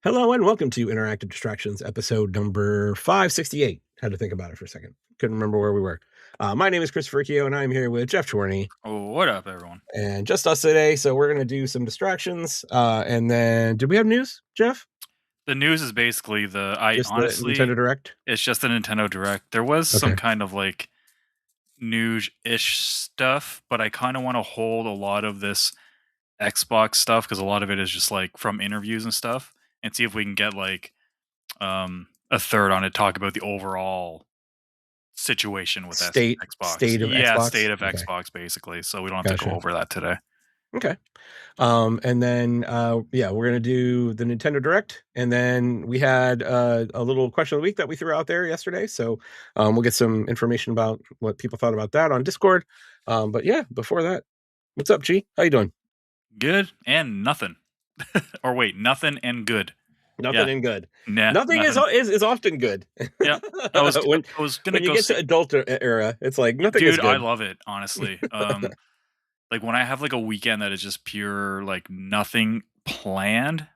Hello and welcome to Interactive Distractions, episode number 568. Had to think about it for a second. Couldn't remember where we were. My name is Chris Ferricchio, and I'm here with Jeff Chorney. Oh, what up, everyone? And just us today, so we're going to do some distractions. And then, did we have news, Jeff? The news is basically The honestly, Nintendo Direct? it's just a Nintendo Direct. There was some kind of like news-ish stuff, but I kind of want to hold a lot of this Xbox stuff because a lot of it is just like from interviews and stuff, and see if we can get like a third on it, talk about the overall situation with Xbox. State of Xbox? State of Xbox, basically. So we don't have to go over that today. Okay. And then, we're going to do the Nintendo Direct. And then we had a little question of the week that we threw out there yesterday. So we'll get some information about what people thought about that on Discord. But yeah, before that, what's up, G? How you doing? Good and nothing. Or wait, nothing and good. Nothing and good. Nothing is often good. Yeah, when you get to adult era, it's like nothing dude, is good. I love it, honestly. Like when I have like a weekend that is just pure like nothing planned,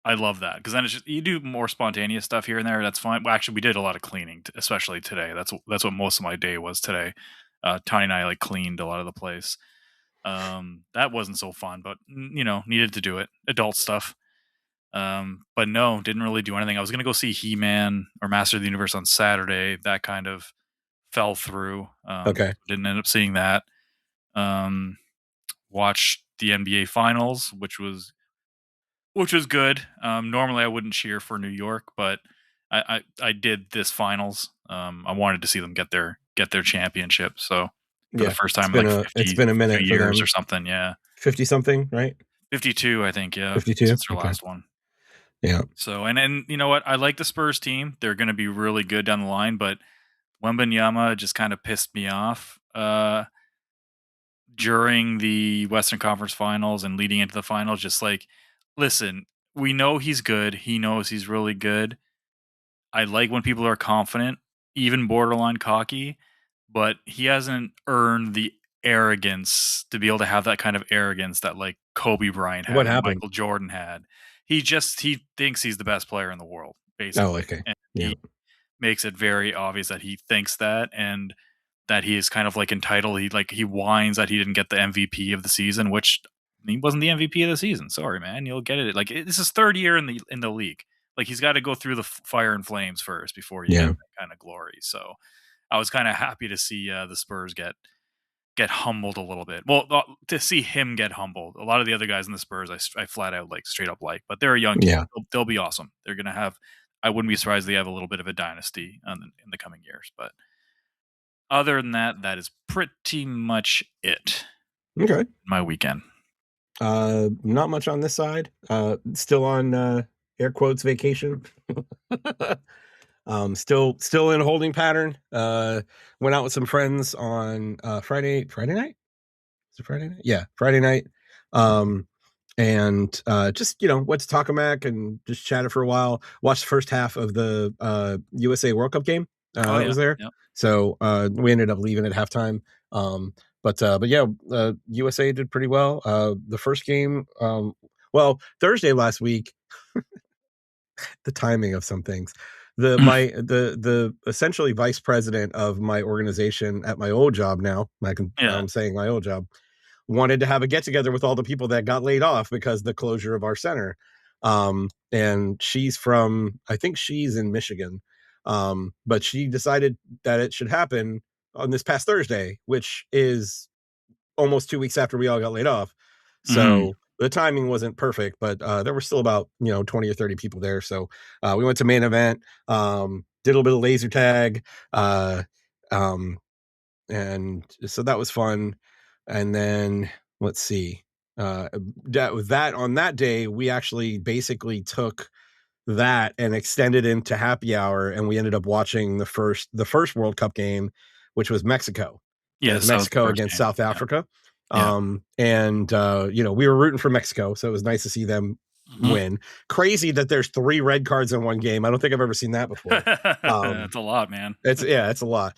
I love that because then it's just you do more spontaneous stuff here and there. That's fine. Well, actually, we did a lot of cleaning, especially today. That's what most of my day was today. Tony and I like cleaned a lot of the place. That wasn't so fun, but needed to do it. Adult stuff. But no, didn't really do anything. I was gonna go see He-Man or Master of the Universe on Saturday. That kind of fell through. Didn't end up seeing that. Watched the NBA Finals, which was good. Normally I wouldn't cheer for New York, but I did this Finals. I wanted to see them get their championship. So for the first time in like 50, it's been a minute years or something. Yeah, 50 something, right? 52, I think. Yeah, 52 since their last one. Yeah. So and you know what? I like the Spurs team. They're going to be really good down the line, but Wembanyama just kind of pissed me off during the Western Conference Finals and leading into the finals. Just like, listen, we know he's good. He knows he's really good. I like when people are confident, even borderline cocky, but he hasn't earned the arrogance to be able to have that kind of arrogance that like Kobe Bryant had, What happened? Michael Jordan had. He thinks he's the best player in the world, basically. Oh, okay. And he makes it very obvious that he thinks that and that he is kind of like entitled. He whines that he didn't get the MVP of the season, which he wasn't the MVP of the season. Sorry, man. You'll get it. Like this is third year in the league. Like he's got to go through the fire and flames first before you get that kind of glory. So I was kind of happy to see the Spurs get humbled a little bit. Well, to see him get humbled. A lot of the other guys in the Spurs, I flat out like straight up like, but they're a young team. Yeah. They'll be awesome. They're gonna have. I wouldn't be surprised they have a little bit of a dynasty in the coming years. But other than that, that is pretty much it. Okay. My weekend. Not much on this side. Still on air quotes vacation. Still in a holding pattern. Went out with some friends on Friday night. Is it Friday night? Yeah, Friday night. And just went to Takamak and just chatted for a while. Watched the first half of the USA World Cup game. I was there. Yep. So we ended up leaving at halftime. But yeah, USA did pretty well. The first game, Thursday last week. The timing of some things. The essentially vice president of my organization at my old job now, I'm saying my old job, wanted to have a get together with all the people that got laid off because the closure of our center. And I think she's in Michigan. But she decided that it should happen on this past Thursday, which is almost 2 weeks after we all got laid off. So the timing wasn't perfect, but there were still about 20 or 30 people there. So we went to main event, did a little bit of laser tag, and so that was fun. And then let's see, on that day we actually basically took that and extended into happy hour, and we ended up watching the first World Cup game, which was Mexico. Yes, Mexico against South Africa. Yeah. And we were rooting for Mexico, so it was nice to see them win. Crazy that there's 3 red cards in one game. I don't think I've ever seen that before. That's a lot, man. It's a lot.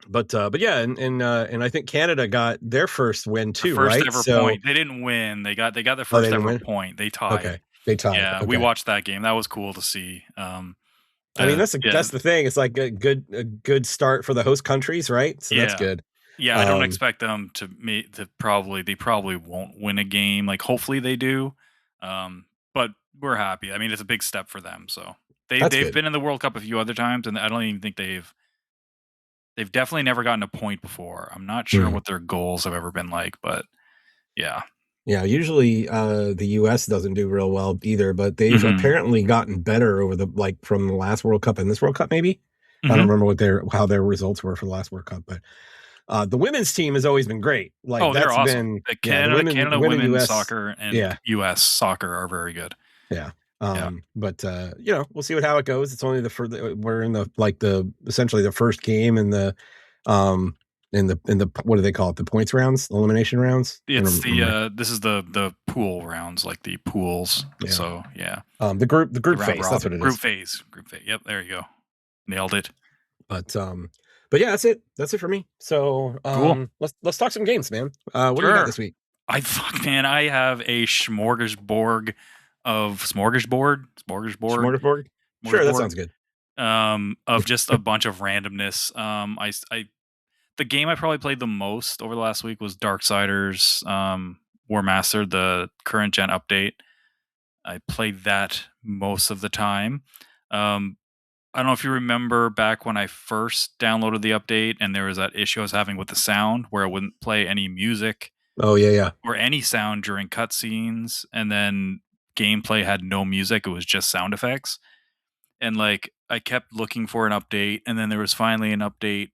But yeah, and I think Canada got their first win too, first right? Ever point. They didn't win. They got their first ever point. They tied. Okay. They tied. Yeah, we Okay. watched that game. That was cool to see. I mean, Yeah, that's the thing. It's like a good start for the host countries, right? So that's yeah, good. yeah. I don't Um, expect them to probably they probably won't win a game. Like hopefully they do, but we're happy. I mean, it's a big step for them. So that's they've good. been in the World Cup a few other times, and I don't even think they've definitely never gotten a point before. I'm not sure Hmm. what their goals have ever been like, but yeah. Yeah, usually the US doesn't do real well either, but they've Hmm. apparently gotten better over the like from the last World Cup and this World Cup maybe. I don't Hmm. remember how their results were for the last World Cup, but the women's team has always been great. Like Oh, they're that's awesome. been The yeah, the Canada women women's US soccer and yeah, US soccer are very good. yeah. Yeah. But you know, we'll see how it goes. It's only we're in the like the essentially the first game um in the what do they call it? The points rounds, elimination rounds. I don't It's remember. this is the pool rounds, like the pools. Yeah. So yeah, The the group round phase, that's what robin it group is. phase, group phase. Yep, there you go, nailed it. But but yeah, that's it. That's it for me. So Cool, let's talk some games, man. What do you got sure. this week? I fuck man, I have a smorgasbord of Smorgasbord? Sure, that smorgasbord sounds good. of just a bunch of randomness. I the game I probably played the most over the last week was Darksiders, War Master, the current gen update. I played that most of the time. Um, I don't know if you remember back when I first downloaded the update and there was that issue I was having with the sound where it wouldn't play any music Oh yeah, yeah. or any sound during cutscenes, and then gameplay had no music; it was just sound effects. And like I kept looking for an update, and then there was finally an update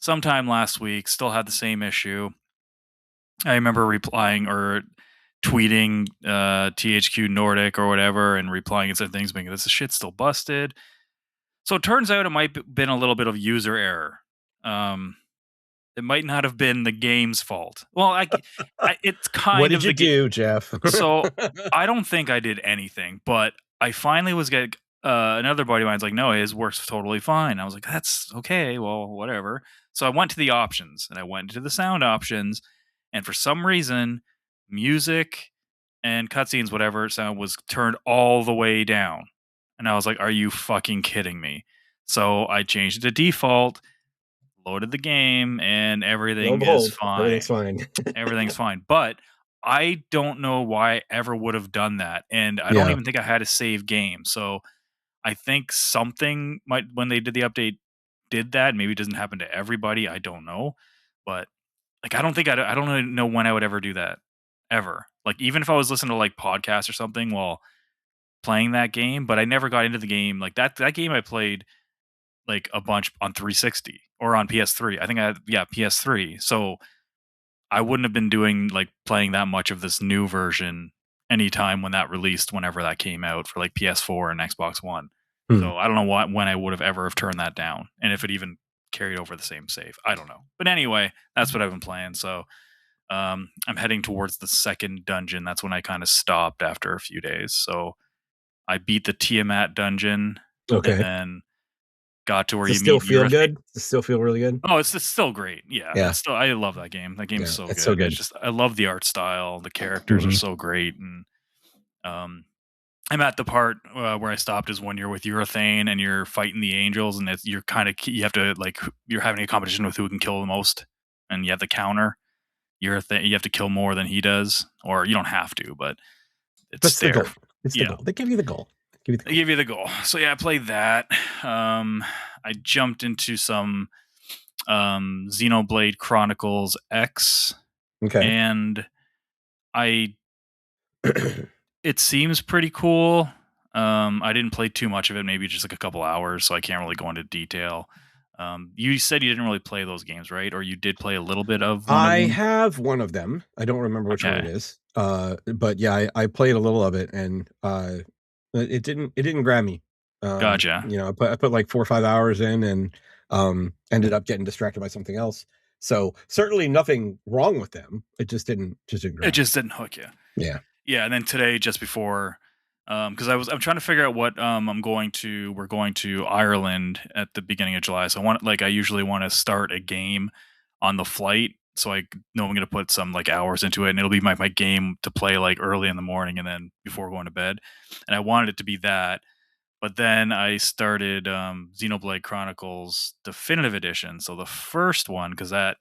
sometime last week. Still had the same issue. I remember replying or tweeting THQ Nordic or whatever and replying and said things being this shit's still busted. So it turns out it might have been a little bit of user error. Um, it might not have been the game's fault. Well, it's What kind did of you the game. do, Jeff? So I don't think I did anything, but I finally was getting another buddy of mine's like, no, his works totally fine. I was like, that's okay. Well, whatever. So I went to the options and I went to the sound options, and for some reason, music and cutscenes, whatever sound was turned all the way down. And I was like, are you fucking kidding me? So I changed it to default, loaded the game, and Lo and everything is behold, everything's fine. fine. Everything's fine. But I don't know why I ever would have done that. And I don't Yeah. even think I had a save game. So I think something might, when they did the update, did that. Maybe it doesn't happen to everybody. I don't know. But like, I don't really know when I would ever do that ever. Like, even if I was listening to like podcasts or something while playing that game, but I never got into the game. Like that game I played like a bunch on 360 or on PS3. I think I had, yeah, PS3. So I wouldn't have been doing like playing that much of this new version anytime when that released, whenever that came out for like PS4 and Xbox One. Hmm. So I don't know what when I would have ever have turned that down, and if it even carried over the same save. I don't know. But anyway, that's what I've been playing. So I'm heading towards the second dungeon. That's when I kind of stopped after a few days. So I beat the Tiamat dungeon, and Okay. then got to where Does it you still meet feel Urith. good? Does it still feel really good? Oh, it's still great. Yeah, Yeah. it's still I love that game. That game's Yeah. so It's so good. It's good. just I love the art style. The characters are Hmm. so great, and um, I'm at the part where I stopped is when you're with urethane and you're fighting the angels, and you're kind of you have to like you're having a competition with who can kill the most, and you have to counter urethane. You have to kill more than he does, or you don't have to, but it's That's the there. goal. It's the Yeah, goal. They give you the goal. Give you the they goal. give you the goal. So yeah, I played that. I jumped into some Xenoblade Chronicles X, Okay. and I it seems pretty cool. I didn't play too much of it, maybe just like a couple hours, so I can't really go into detail. You said you didn't really play those games, right? Or you did play a little bit of one of I them? have one of them. I don't remember which one it Okay, is. But yeah, I played a little of it and it didn't grab me. gotcha. You know, I put like 4 or 5 hours in and ended up getting distracted by something else. So certainly nothing wrong with them. It just didn't It grab me. just didn't hook you. Yeah. Yeah, and then today, just before, because I'm trying to figure out what we're going to Ireland at the beginning of July. So I usually want to start a game on the flight so I know I'm gonna put some like hours into it, and it'll be my game to play like early in the morning and then before going to bed. And I wanted it to be that, but then I started Xenoblade Chronicles Definitive Edition, so the first one, because that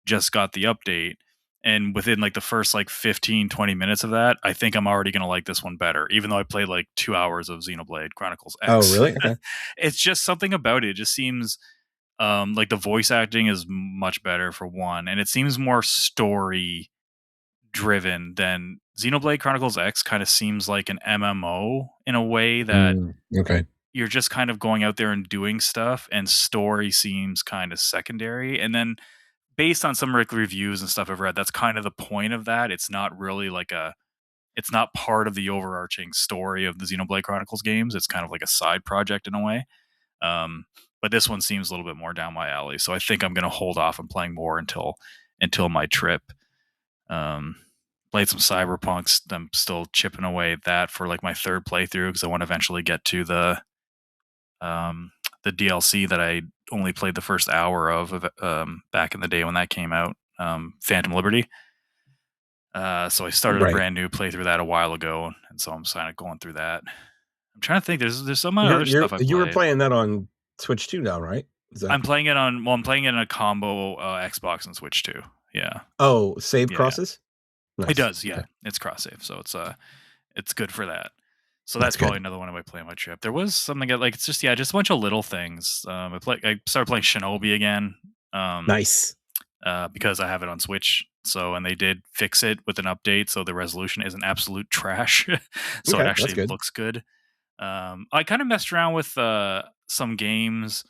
just got the update. And within like the first like 15-20 minutes of that, I think I'm already going to like this one better, even though I played like 2 hours of Xenoblade Chronicles Oh, X. really? Okay. It's just something about it. It just seems like the voice acting is much better for one, and it seems more story driven than Xenoblade Chronicles X kind of seems like an MMO in a way that Okay. you're just kind of going out there and doing stuff, and story seems kind of secondary. And then based on some reviews and stuff I've read, that's kind of the point of that. It's not really like it's not part of the overarching story of the Xenoblade Chronicles games. It's kind of like a side project in a way. But this one seems a little bit more down my alley, so I think I'm going to hold off on playing more until my trip. Played some Cyberpunks. I'm still chipping away at that for like my third playthrough because I want to eventually get to the DLC that I only played the first hour of back in the day when that came out, Phantom Liberty. So I started a brand new playthrough that a while ago, and so I'm kind of going through that. I'm trying to think. There's some other stuff I played. You were playing that on Switch too now, right? I'm playing it on. Well, I'm playing it in a combo Xbox and Switch too. Yeah. Oh, save crosses. Yeah. Nice. It does. Yeah, okay. It's cross save, so it's good for that. So that's probably another one I might play on my trip. There was something like it's just a bunch of little things. I started playing Shinobi again. Nice. Because I have it on Switch. So, and they did fix it with an update, so the resolution isn't absolute trash. So it actually looks good. I kind of messed around with some games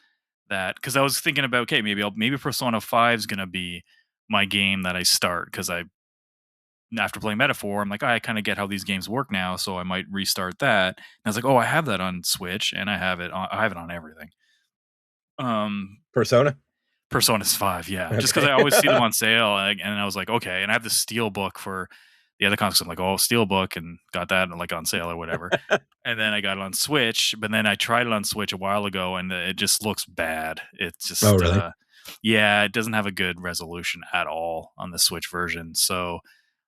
that, because I was thinking about, okay, maybe Persona 5 is gonna be my game that I start, because after playing Metaphor, I'm like, I kind of get how these games work now, so I might restart that. And I was like, oh, I have that on Switch, and I have it on everything. Persona's 5, yeah. Okay. Just because I always see them on sale, and I was like, okay. And I have the Steel Book for the other consoles. I'm like, oh, Steel Book, and got that like on sale or whatever. And then I got it on Switch, but then I tried it on Switch a while ago, and it just looks bad. It's just, really? Yeah, it doesn't have a good resolution at all on the Switch version. So,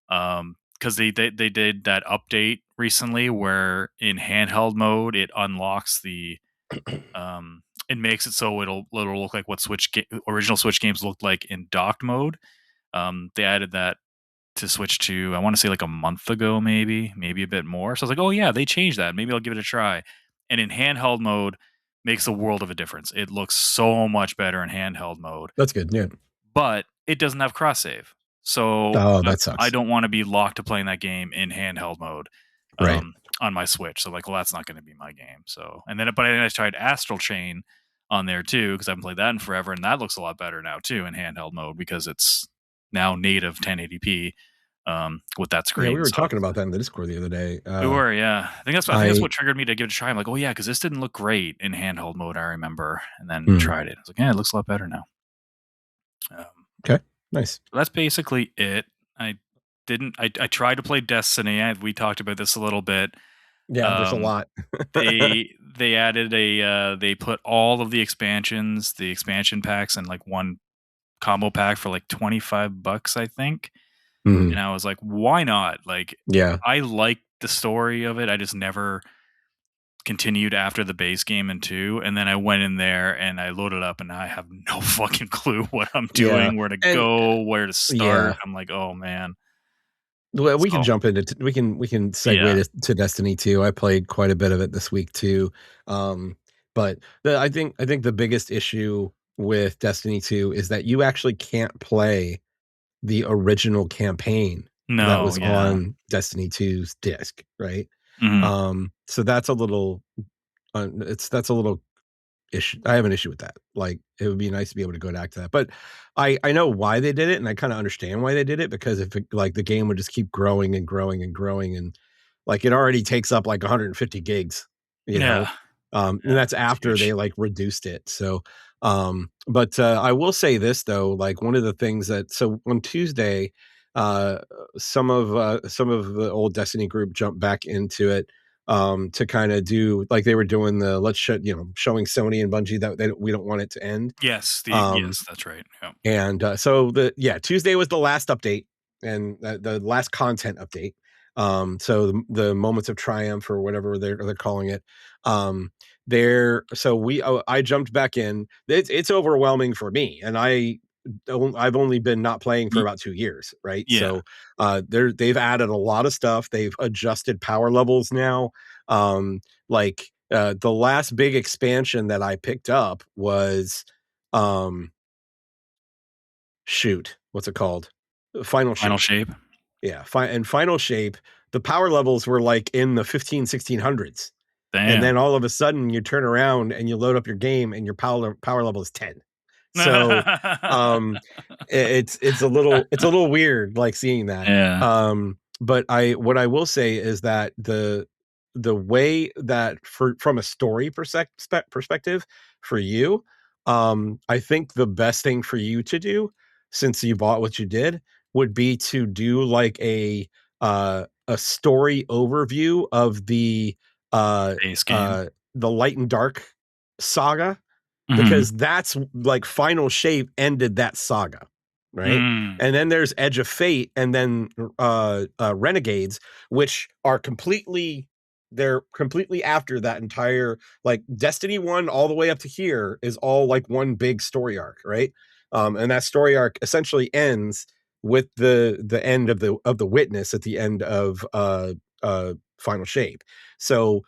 because they did that update recently where in handheld mode it unlocks the it makes it so it'll look like what original Switch games looked like in docked mode. They added that to Switch 2, I want to say like a month ago, maybe a bit more. So I was like, oh yeah, they changed that. Maybe I'll give it a try. And in handheld mode, makes a world of a difference. It looks so much better in handheld mode. That's good, yeah. But it doesn't have cross save. So that sucks. I don't want to be locked to playing that game in handheld mode. Right. On my Switch. So like, well, that's not going to be my game. So, but I tried Astral Chain on there too, because I haven't played that in forever, and that looks a lot better now too in handheld mode because it's now native 1080p with that screen. Yeah, we were talking about that in the Discord the other day. We were, yeah. I think that's what triggered me to give it a try. I'm like, oh yeah, because this didn't look great in handheld mode, I remember, and then tried it. I was like, yeah, it looks a lot better now. Okay, nice. So that's basically it. I tried to play Destiny. We talked about this a little bit. Yeah, there's a lot. they added they put all of the expansions, the expansion packs, in like one combo pack for like $25, I think. And I was like, why not? Like, yeah, I like the story of it. I just never continued after the base game in 2, and then I went in there and I loaded up, and I have no fucking clue what I'm doing, where to go, where to start. I'm like, oh man. Well, we can jump into we can segue to Destiny 2. I played quite a bit of it this week too. But I think the biggest issue with Destiny 2 is that you actually can't play the original campaign that was on Destiny 2's disc, right? So that's a little that's a little issue. I have an issue with that. Like, it would be nice to be able to go back to that, but I know why they did it, and I kind of understand why they did it, because if like the game would just keep growing and growing and growing, and like it already takes up like 150 gigs, you know, and that's after they like reduced it. So, but I will say this though, like one of the things so on Tuesday, some of the old Destiny group jumped back into it. to kind of do like they were doing the showing Sony and Bungie that we don't want it to end. Yes, that's right. Yeah. And so Tuesday was the last update and the last content update. So the moments of triumph or whatever they're calling it. I jumped back in. It's overwhelming for me, and I've only been not playing for about 2 years, right? Yeah. So they've added a lot of stuff. They've adjusted power levels now. The last big expansion that I picked up was what's it called? Final Shape. Yeah, Final Shape, the power levels were like in the 1600s. Damn. And then all of a sudden you turn around and you load up your game and your power level is 10. So it's a little weird like seeing that. Yeah. But what I will say is that the way that from a story perspective for you, I think the best thing for you to do, since you bought what you did, would be to do like a story overview of the base game. The Light and Dark saga, Mm-hmm. because that's like Final Shape ended that saga, right? And then there's Edge of Fate, and then Renegades, which are completely after that entire, like Destiny 1 all the way up to here is all like one big story arc, right? And that story arc essentially ends with the end of the witness at the end of Final Shape. So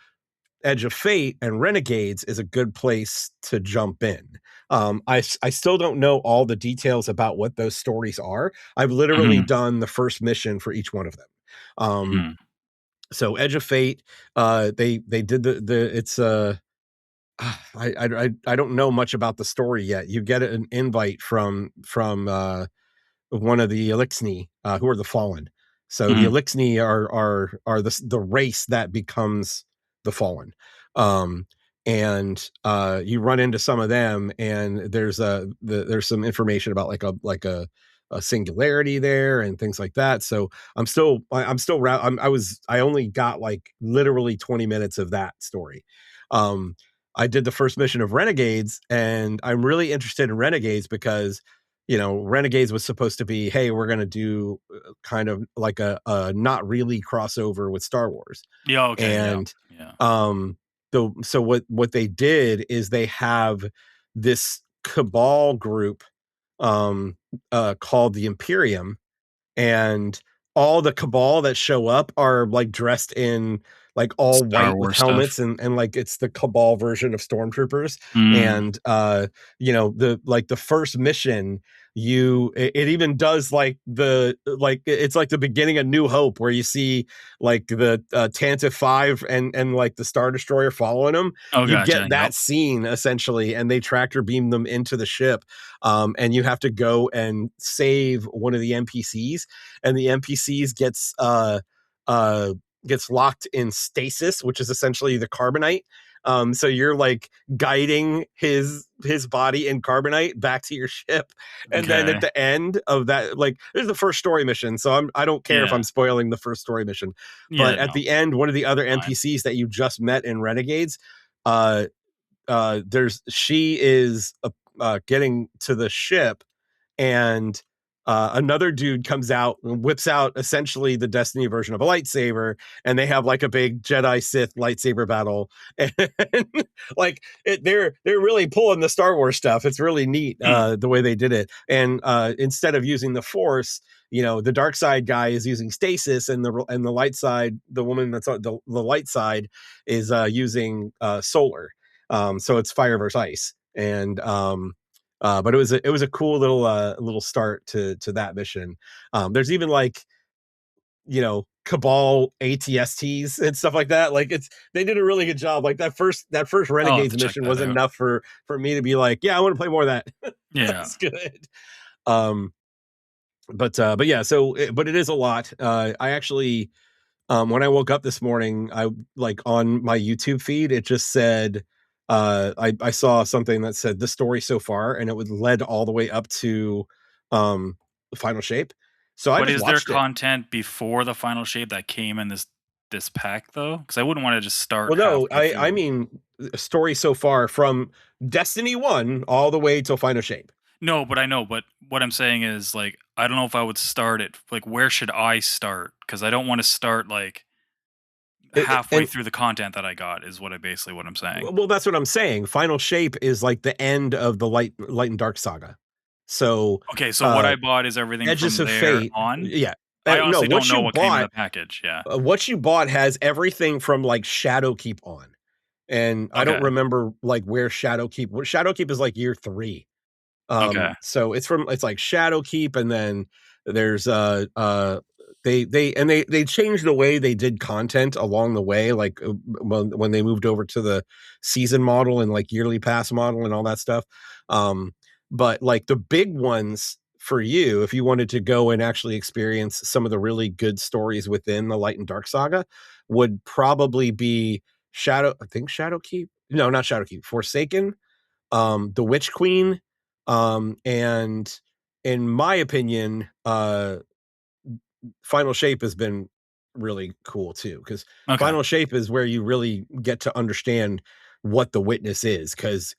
Edge of Fate and Renegades is a good place to jump in. I still don't know all the details about what those stories are. I've literally done the first mission for each one of them. So Edge of Fate, they did it's I don't know much about the story yet. You get an invite from one of the Elixni, who are the Fallen. So the Elixni are the race that becomes the Fallen. And you run into some of them, and there's some information about like a singularity there and things like that. So I only got like literally 20 minutes of that story. I did the first mission of Renegades, and I'm really interested in Renegades because Renegades was supposed to be, hey, we're going to do kind of like a not really crossover with Star Wars. Yeah. Okay. And yeah. so what they did is they have this cabal group called the Imperium, and all the cabal that show up are like dressed in like all Star white with Wars helmets stuff. and like it's the cabal version of stormtroopers. And the first mission, it even does like it's like the beginning of New Hope, where you see like the Tantive 5 and like the Star Destroyer following them. You gotcha. get that scene essentially, and they tractor beam them into the ship, and you have to go and save one of the NPCs, and the NPCs gets locked in stasis, which is essentially the carbonite. So you're like guiding his body in carbonite back to your ship, and then at the end of that, like, this is the first story mission, so I don't care if I'm spoiling the first story mission, but at the end, one of the other NPCs that you just met in Renegades, she is getting to the ship, and another dude comes out and whips out essentially the Destiny version of a lightsaber, and they have like a big Jedi Sith lightsaber battle. And like they're really pulling the Star Wars stuff. It's really neat the way they did it. And instead of using the Force, the dark side guy is using stasis, and the light side, the woman that's on the light side, is using solar. So it's fire versus ice. And but it was a cool little start to that mission. There's even like Cabal ATSTs and stuff like that. Like they did a really good job. Like that first Renegades mission was enough for me to be like, yeah, I want to play more of that. Yeah, that's good. But yeah, but it is a lot. I actually, when I woke up this morning, I like on my YouTube feed, it just said, I saw something that said the story so far, and it would led all the way up to Final Shape. So I just watched there content before the Final Shape that came in this this pack though? Because I wouldn't want to just start. Well, no, halfway through. I mean a story so far from Destiny 1 all the way till Final Shape. No, but I know. But what I'm saying is, like, I don't know if I would start it. Like, where should I start? Because I don't want to start like halfway And through the content that I got. Is what I'm saying. well, that's what I'm saying. Final Shape is like the end of the Light and Dark saga. So, Okay, so what I bought is everything Edges from of there Fate, on. yeah. I No, honestly don't what know you what came in bought, the package. Yeah. what you bought has everything from like Shadowkeep on, and I don't Okay. remember like where Shadowkeep is like year 3. Okay. So it's like Shadowkeep, and then there's they changed the way they did content along the way, like when they moved over to the season model and like yearly pass model and all that stuff. But like the big ones for you, if you wanted to go and actually experience some of the really good stories within the Light and Dark saga, would probably be Shadowkeep. No, not Shadowkeep. Forsaken, the Witch Queen, and in my opinion, Final Shape has been really cool too, because Okay. Final Shape is where you really get to understand what the Witness is, because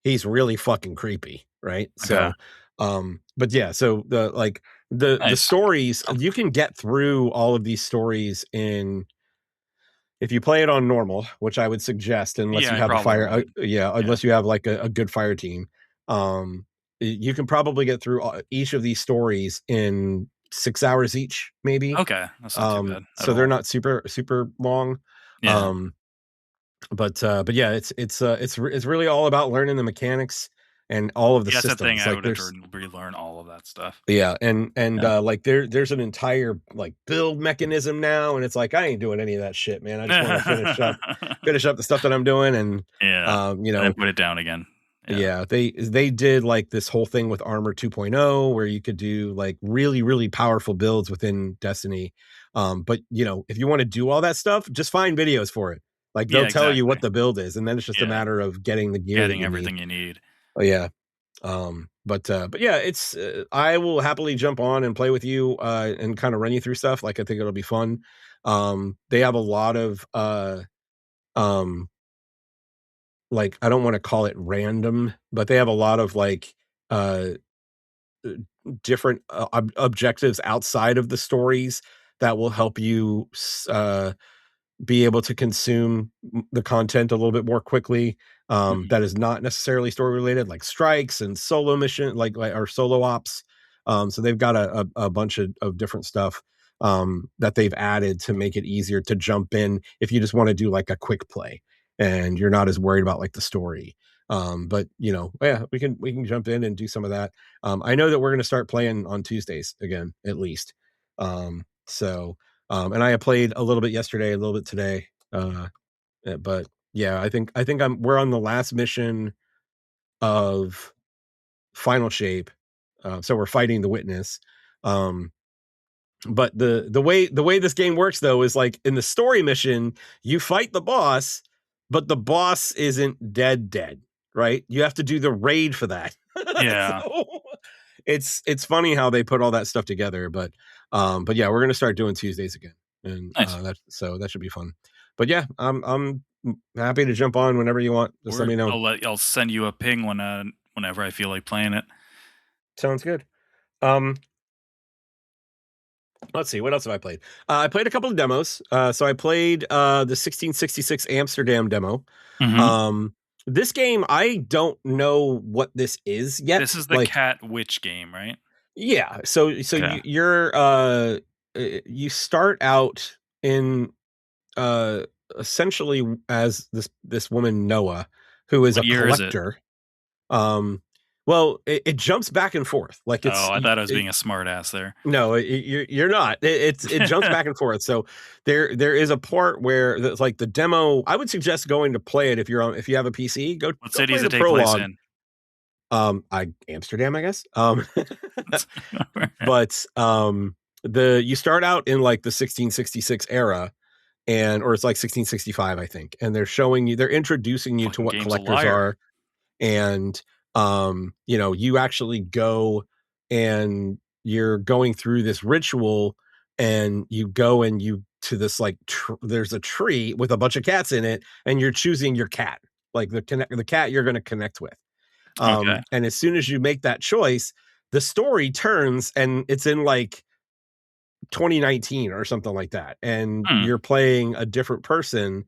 he's really fucking creepy, right? Okay. So, but yeah, so the Nice. stories, you can get through all of these stories in, if you play it on normal, which I would suggest, unless Yeah, you I have a probably fire, would. yeah, Yeah. unless you have like a good fire team, you can probably get through each of these stories in 6 hours each, maybe. Okay, that's not too bad at So they're all. not super long. Yeah. Um, but yeah, it's really all about learning the mechanics and all of the Yeah, that's the thing. systems. I Like would have there's to relearn all of that stuff. yeah, and Yeah. like there's an entire like build mechanism now, and it's like I ain't doing any of that shit, man. I just want to finish up the stuff that I'm doing, and Yeah, you and then know, put it down again. Yeah. yeah, they did like this whole thing with Armor 2.0 where you could do like really powerful builds within Destiny. But you know, if you want to do all that stuff, just find videos for it. Like Yeah, they'll tell you exactly. what the build is, and then it's just a Yeah, matter of getting the gear that getting you need. everything you need. Oh yeah. But yeah, it's I will happily jump on and play with you and kind of run you through stuff. Like I think it'll be fun. They have a lot of um like, I don't want to call it random, but they have a lot of like uh different objectives outside of the stories that will help you be able to consume the content a little bit more quickly, Mhm. that is not necessarily story related, like strikes and solo mission, like or solo ops. So they've got a bunch of different stuff that they've added to make it easier to jump in if you just want to do like a quick play and you're not as worried about like the story. But you know, yeah, we can jump in and do some of that. I know that we're going to start playing on Tuesdays again, at least. So and I played a little bit yesterday, a little bit today. But yeah, I think we're on the last mission of Final Shape. So we're fighting the Witness. Um, but the way this game works though is like in the story mission, you fight the boss, but the boss isn't dead, right? You have to do the raid for that. Yeah. So it's funny how they put all that stuff together, but yeah, we're gonna start doing Tuesdays again, and Nice. that should be fun. But yeah, I'm happy to jump on whenever you want. Just let Or me know. I'll send you a ping when whenever I feel like playing it. Sounds good. Um, let's see, what else have I played? I played a couple of demos. So I played the 1666 Amsterdam demo. Mhm. Um, this game, I don't know what this is This yet. is the Like, cat witch game, right? yeah, so Okay. you start out in uh essentially as this woman Noah, who is What a year is it? collector. Well, it jumps back and forth, like Oh, I thought I was being a smart ass there. no, you're not. It jumps back and forth. So there is a part where it's like the demo. I would suggest going to play it if you have a PC. Go What go city play does it the take place prologue. in? I Amsterdam, I guess. Okay. But the you start out in like the 1666 era, or it's like 1665, I think, and they're introducing you to Fucking what game's a collectors liar. are, and you know, you actually go and you're going through this ritual, and you go and you to this like there's a tree with a bunch of cats in it, and you're choosing your cat, like the cat you're going to connect with. Okay. And as soon as you make that choice, the story turns and it's in like 2019 or something like that, and you're playing a different person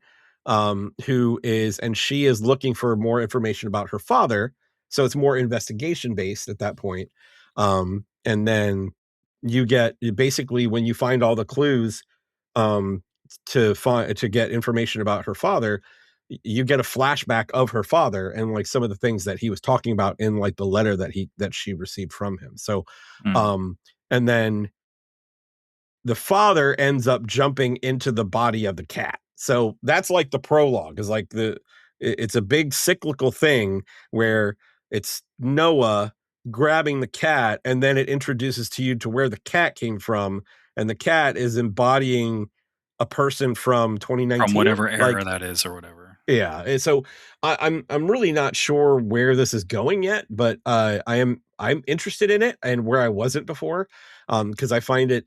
who is, and she is looking for more information about her father, so it's more investigation based at that point. And then you get, basically, when you find all the clues um to get information about her father, you get a flashback of her father and like some of the things that he was talking about in like the letter that she received from him. So and then the father ends up jumping into the body of the cat. So that's like the prologue, is like it's a big cyclical thing where it's Noah grabbing the cat, and then it introduces to you to where the cat came from, and the cat is embodying a person from 2019, from whatever era like, that is or whatever. yeah. And so I'm really not sure where this is going yet, but I'm interested in it, and where I wasn't before, because I find it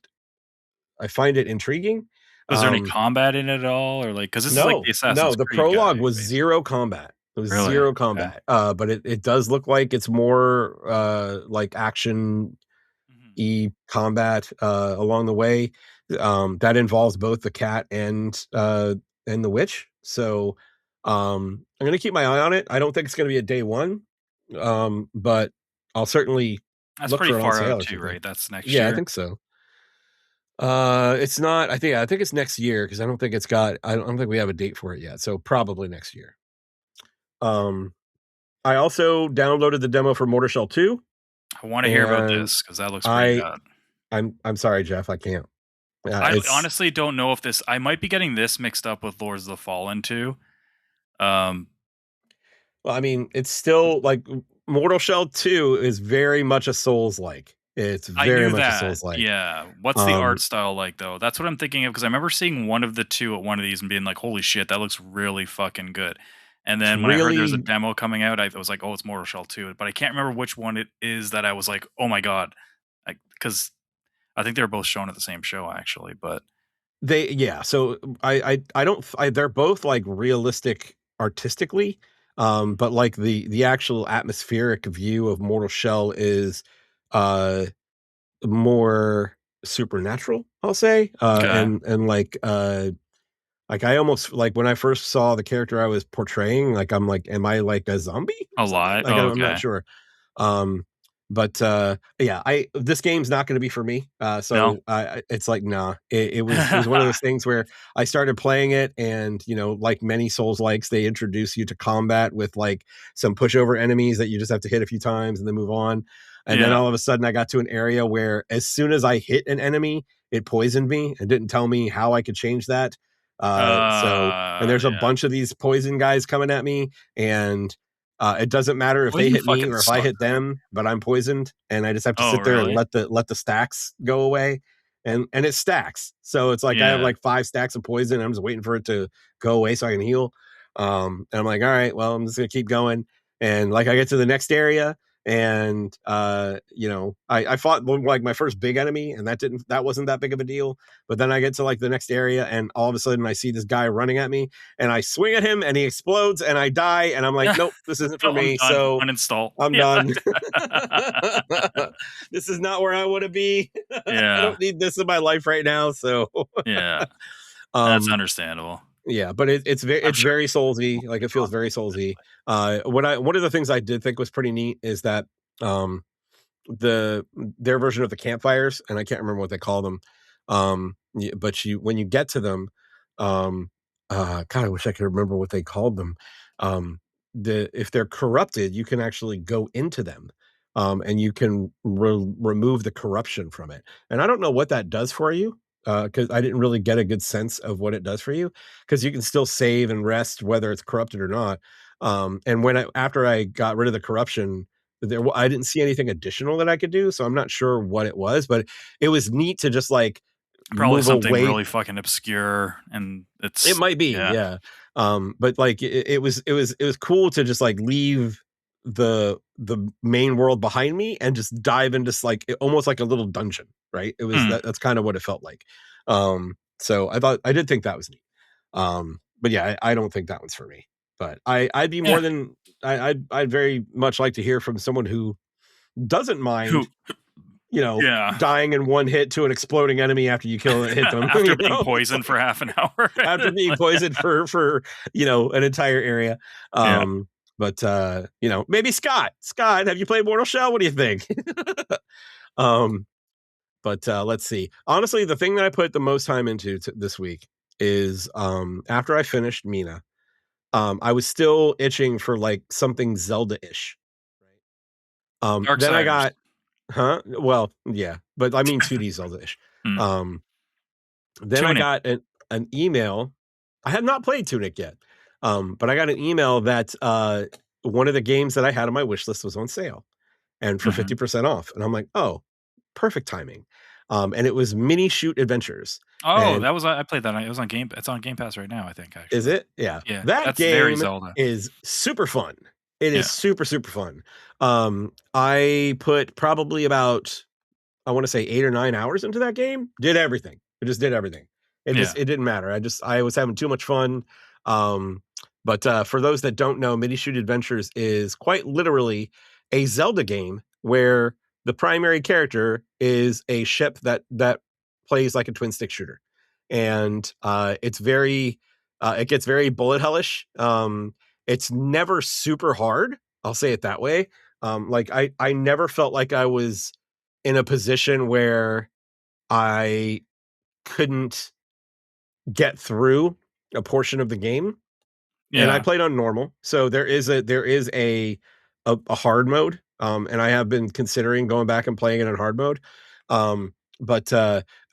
intriguing. Was there any combat in it at all, or like, because this is like No, the no, Assassin's the Creed prologue guy, was basically. zero combat. It was Really? zero Okay. combat. But it does look like it's more like action combat along the way. That involves both the cat and the witch. So I'm gonna keep my eye on it. I don't think it's gonna be a day one. But I'll certainly That's look pretty for it on far sale out or too, something. right? That's next Yeah, I year? think so. It's not. I think it's next year, because I don't think it's got. I don't think we have a date for it yet. So probably next year. Um, I also downloaded the demo for Mortar Shell 2, I wanna hear about and this because that looks pretty I good. I'm sorry, Jeff. I can't. I It's honestly don't know if this I might be getting this mixed up with Lords of the Fallen too. Um, Well, I mean, it's still like Mortal Shell 2 is very much a Souls like. It's I very knew much a that. Souls like. Yeah. What's the art Um, style like though? That's what I'm thinking of because I remember seeing one of the 2 at one of these and being like, "Holy shit, that looks really fucking good." And it's then when I heard there was a really demo coming out, I was like, "Oh, it's Mortal Shell 2." But I can't remember which one it is that I was like, "Oh my god." Because I think they were both shown at the same show actually, but yeah. So I don't. They're both like realistic artistically, but like the actual atmospheric view of Mortal Shell is uh more supernatural, I'll say. okay. And like I almost, like, when I first saw the character I was portraying, like I'm like, am I like a zombie A or something? lot? Like Oh, I'm not okay. sure. Um, but yeah, I this game's not going to be for me. No? So it's like, nah. It was one of those things where I started playing it, and like many Souls likes, they introduce you to combat with like some pushover enemies that you just have to hit a few times and then move on. And then Yeah. all of a sudden, I got to an area where as soon as I hit an enemy, it poisoned me and didn't tell me how I could change that. And there's a Yeah. bunch of these poison guys coming at me, and it doesn't matter if they Poison hit me fucking or if I sucks, hit right? them, but I'm poisoned, and I just have to Oh, sit there and really? let the stacks go away, and it stacks. So it's like I have Yeah. like 5 stacks of poison. I'm just waiting for it to go away so I can heal. And I'm like, all right, well, I'm just gonna keep going. And like I get to the next area, and I fought like my first big enemy, and that wasn't that big of a deal. But then I get to like the next area, and all of a sudden I see this guy running at me, and I swing at him and he explodes and I die, and I'm like, nope, this isn't for Oh, I'm me. done. So Uninstall. I'm Yeah. done. This is not where I want to be. I Yeah. don't need this in my life right now. So Yeah. That's um understandable. yeah, but I'm it's sure very people soulsy. Like play it feels very consoles soulsy. One of the things I did think was pretty neat is that um their version of the campfires, and I can't remember what they call them. But when you get to them, um, God, I wish I could remember what they called them. Um, if they're corrupted, you can actually go into them, and you can remove the corruption from it. And I don't know what that does for you, because I didn't really get a good sense of what it does for you, because you can still save and rest whether it's corrupted or not. And after I got rid of the corruption, I didn't see anything additional that I could do, so I'm not sure what it was, but it was neat to just like probably move something away. really fucking obscure, and It it's might be, yeah. yeah. But like it was cool to just like leave the main world behind me and just dive into almost like a little dungeon, right? It was Hmm. that's kind of what it felt like. So I did think that was neat. But yeah, I don't think that one's for me. But I'd be more than I'd very much like to hear from someone who doesn't mind, dying in one hit to an exploding enemy after you hit them after being poisoned for half an hour. After being poisoned for an entire area. But maybe Scott, have you played Mortal Shell? What do you think? But let's see. Honestly, the thing that I put the most time into this week is after I finished Mina, I was still itching for like something Zelda-ish. Darksiders. Then I got, well, yeah, but I mean 2D Zelda-ish. Then Tunic. I got an email. I had not played Tunic yet, but I got an email that one of the games that I had on my wish list was on sale, and for 50% off. And I'm like, oh, perfect timing. And it was Minishoots Adventures. Oh, and I played that. It was on Game. It's on Game Pass right now, I think. Actually, is it? Yeah. Yeah. That game very Zelda. Is super fun. It is super fun. I put probably about, I want to say 8 or 9 hours into that game. Did everything. It just did everything. It didn't matter. I was having too much fun. But for those that don't know, Minishoots Adventures is quite literally a Zelda game where the primary character is a ship that plays like a twin stick shooter, and it's very it gets very bullet hellish. It's never super hard, I'll say it that way. Like I never felt like I was in a position where I couldn't get through a portion of the game. And I played on normal, so there is a hard mode, and I have been considering going back and playing it in hard mode. But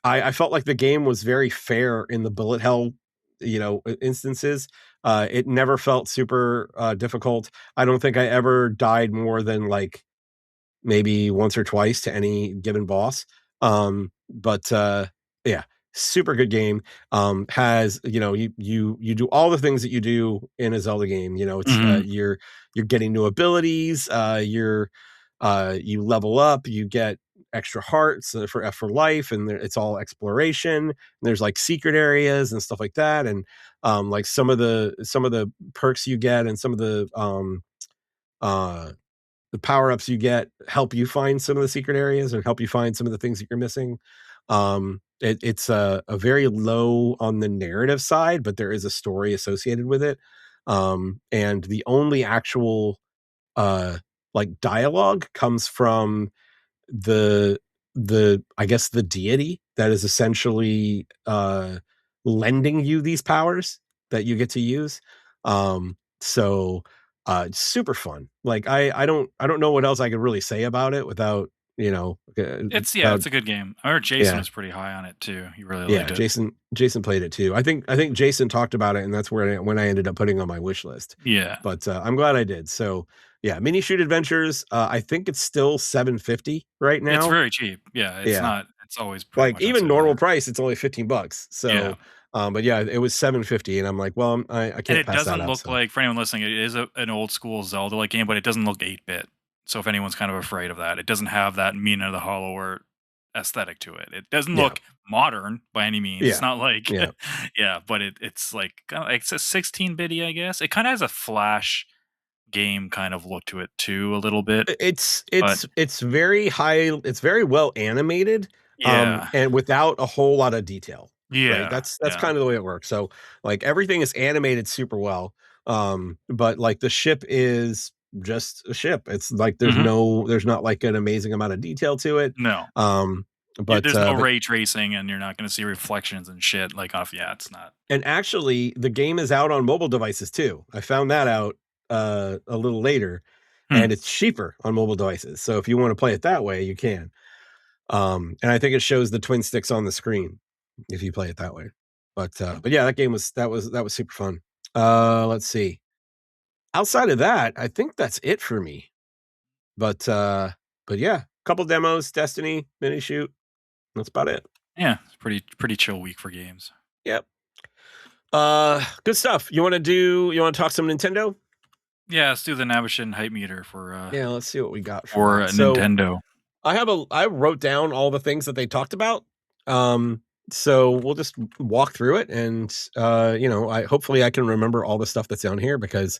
I felt like the game was very fair in the bullet hell, instances. It never felt super difficult. I don't think I ever died more than like maybe once or twice to any given boss. But yeah, super good game. Has you do all the things that you do in a Zelda game. It's you're getting new abilities. You level up. You get extra hearts for life, and it's all exploration. And there's like secret areas and stuff like that, and like some of the perks you get and some of the power-ups you get help you find some of the secret areas and help you find some of the things that you're missing. It's a very low on the narrative side, but there is a story associated with it. And the only actual like dialogue comes from the I guess the deity that is essentially lending you these powers that you get to use. So super fun. Like I don't know what else I could really say about it without it's a good game. I heard Jason was pretty high on it too. He really liked it. Jason played it too. I think Jason talked about it, and that's when I ended up putting on my wish list. But I'm glad I did. So yeah, Minishoots Adventures. I think it's still $750 right now. It's very cheap. Yeah, it's not. It's always pretty like even normal price. It's only $15. So. But yeah, it was $750, and I'm like, well, I can't. And it doesn't look like, for anyone listening, it is an old school Zelda-like game, but it doesn't look 8-bit. So if anyone's kind of afraid of that, it doesn't have that Mina the Hollower aesthetic to it. It doesn't look modern by any means. It's not like but it's like it's a 16-bitty, I guess. It kind of has a Flash game kind of look to it too, a little bit. It's very high. It's very well animated. And without a whole lot of detail. Right? That's kind of the way it works. So like everything is animated super well. But like the ship is just a ship. It's like there's not like an amazing amount of detail to it. No. But there's no ray tracing, and you're not going to see reflections and shit like off. Yeah, it's not. And actually, the game is out on mobile devices too. I found that out a little later, and it's cheaper on mobile devices. So if you want to play it that way, you can. And I think it shows the twin sticks on the screen if you play it that way. But yeah, that game was super fun. Let's see. Outside of that, I think that's it for me. But yeah, a couple demos, Destiny, Minishoot. That's about it. Yeah, it's pretty chill week for games. Yep. Good stuff. You want to talk some Nintendo? Yeah, let's do the Nabeshin Hype Meter for yeah, let's see what we got for Nintendo. I wrote down all the things that they talked about. So we'll just walk through it, and hopefully I can remember all the stuff that's down here, because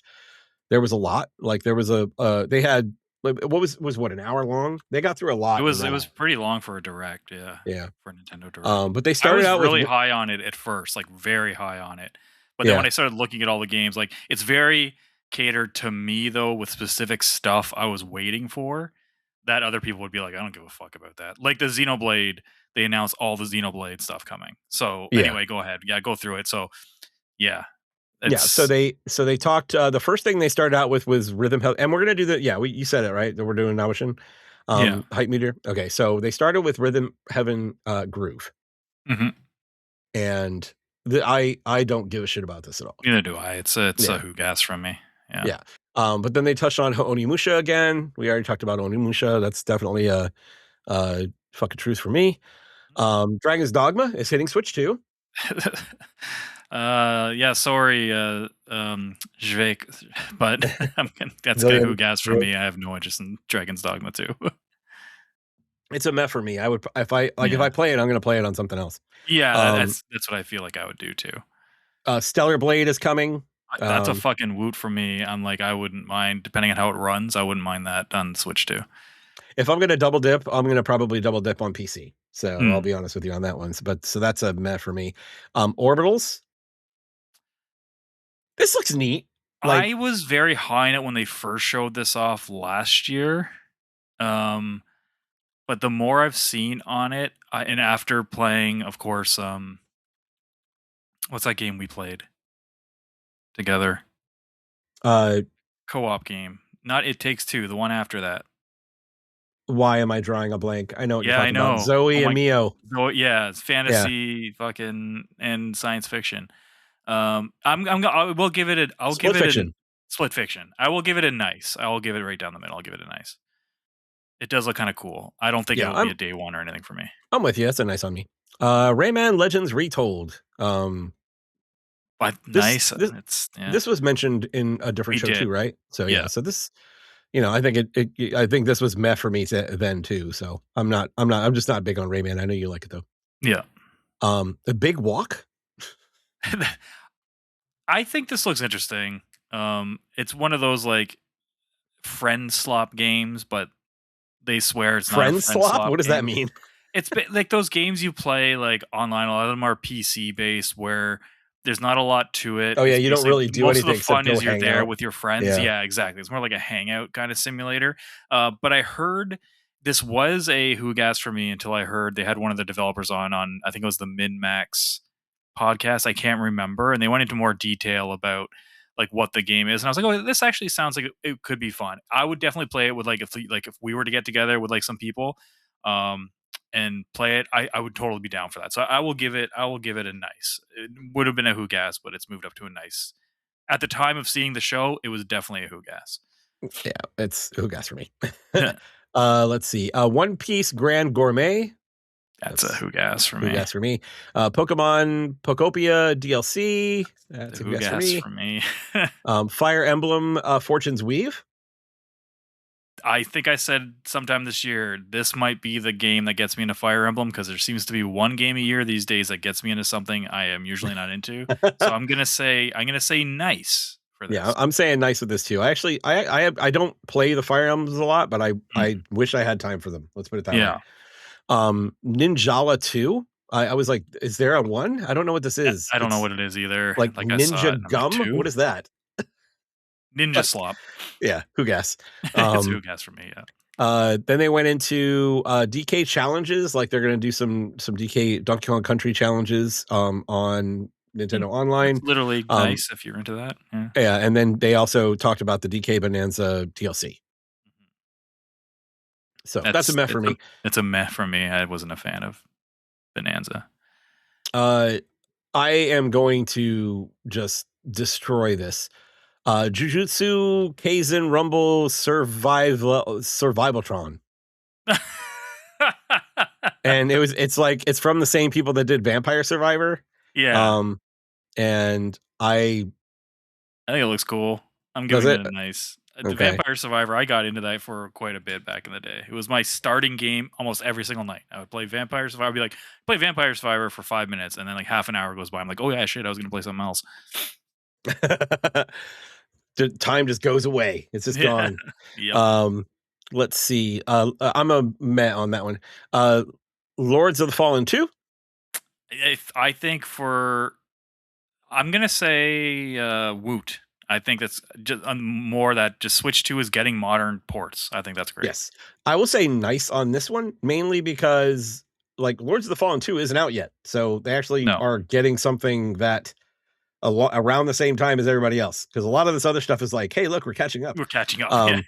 there was a lot. Like there was they had, what was what, an hour long? They got through a lot. It was pretty long for a direct, yeah. Yeah. For a Nintendo Direct. But they I started was out with really high on it at first, like very high on it. But then yeah. when I started looking at all the games, like it's very catered to me though, with specific stuff I was waiting for that other people would be like, I don't give a fuck about that. Like the Xenoblade, they announced all the Xenoblade stuff coming. So Yeah. anyway, go ahead. Yeah, go through it. So yeah. So they talked. The first thing they started out with was Rhythm Health, and we're gonna do the you said it right, that we're doing Nabeshin Hype Meter. Okay, so they started with Rhythm Heaven Groove, and I don't give a shit about this at all. Neither do I. It's a who gas from me. Yeah. But then they touched on Onimusha again. We already talked about Onimusha. That's definitely a fucking truth for me. Dragon's Dogma is hitting Switch 2. Yeah, sorry, Jvek, but that's kind of who gas for me. I have no interest in Dragon's Dogma 2. It's a meh for me. I would, if I play it, I'm gonna play it on something else. Yeah, that's what I feel like I would do too. Stellar Blade is coming. That's a fucking woot for me. I'm like, I wouldn't mind, depending on how it runs, I wouldn't mind that on Switch too. If I'm gonna double dip, I'm gonna probably double dip on PC. So I'll be honest with you on that one. But so that's a meh for me. Orbitals. This looks neat. Like, I was very high on it when they first showed this off last year. But the more I've seen on it, and after playing, of course, what's that game we played together? Co-op game. Not It Takes Two, the one after that. Why am I drawing a blank? I know what you're talking about. Zoe and Mio. Yeah, it's fantasy, fucking, and science fiction. I will give it a. Split fiction. Split fiction. I will give it a nice. I will give it right down the middle. I'll give it a nice. It does look kind of cool. I don't think it'll be a day one or anything for me. I'm with you. That's a nice on me. Rayman Legends Retold. Nice. This was mentioned in a different show too, right? So yeah. So this, I think I think this was meh for me then too. So I'm just not big on Rayman. I know you like it though. Yeah. A Big Walk. I think this looks interesting. It's one of those like friend slop games, but they swear it's not a friend slop. What does that mean? It's like those games you play like online. A lot of them are PC based, where there's not a lot to it. Oh yeah, you don't really do anything. Most of the fun is you're there with your friends. Yeah, exactly. It's more like a hangout kind of simulator. But I heard this was a who gas for me until I heard they had one of the developers on I think it was the Min-Max podcast. I can't remember, and they went into more detail about like what the game is, and I was like, oh, this actually sounds like it could be fun. I would definitely play it with if we were to get together with like some people and play it. I would totally be down for that. So I will give it a nice. It would have been a who gas, but it's moved up to a nice. At the time of seeing the show, it was definitely a who gas. Yeah, it's who gas for me. Let's see. One Piece Grand Gourmet. That's a who gas for me. Who gas for me. Pokemon Pokopia DLC. That's a who gas for me. Fire Emblem Fortune's Weave. I think I said sometime this year, this might be the game that gets me into Fire Emblem, because there seems to be one game a year these days that gets me into something I am usually not into. So I'm gonna say nice for this. Yeah, I'm saying nice with this too. I actually I don't play the Fire Emblems a lot, but I wish I had time for them. Let's put it that way. Ninjala 2. I was like, is there a one? I don't know what this is. I don't know what it is either. Like Ninja Gum? What is that? Ninja Slop. Yeah, who gas? It's who gas for me, yeah. Then they went into DK challenges, like they're gonna do some DK Donkey Kong Country challenges on Nintendo Online. It's literally nice if you're into that. Yeah, and then they also talked about the DK Bonanza DLC. So that's a meh for me. It's a meh for me. I wasn't a fan of Bonanza. I am going to just destroy this. Jujutsu Kaisen Rumble Survivaltron. And it's from the same people that did Vampire Survivor. Yeah. And I think it looks cool. I'm giving it a nice. The Vampire Survivor, I got into that for quite a bit back in the day. It was my starting game almost every single night. I would play Vampire Survivor. I'd be like, play Vampire Survivor for 5 minutes, and then like half an hour goes by. I'm like, oh yeah, shit, I was going to play something else. The time just goes away. It's just gone. Yep. Let's see. I'm a meh on that one. Lords of the Fallen 2? I think I'm going to say Woot. I think that's just more that just Switch 2 is getting modern ports. I think that's great. Yes. I will say nice on this one, mainly because like Lords of the Fallen 2 isn't out yet. So they actually are getting something that around the same time as everybody else. Because a lot of this other stuff is like, hey, look, we're catching up. We're catching up.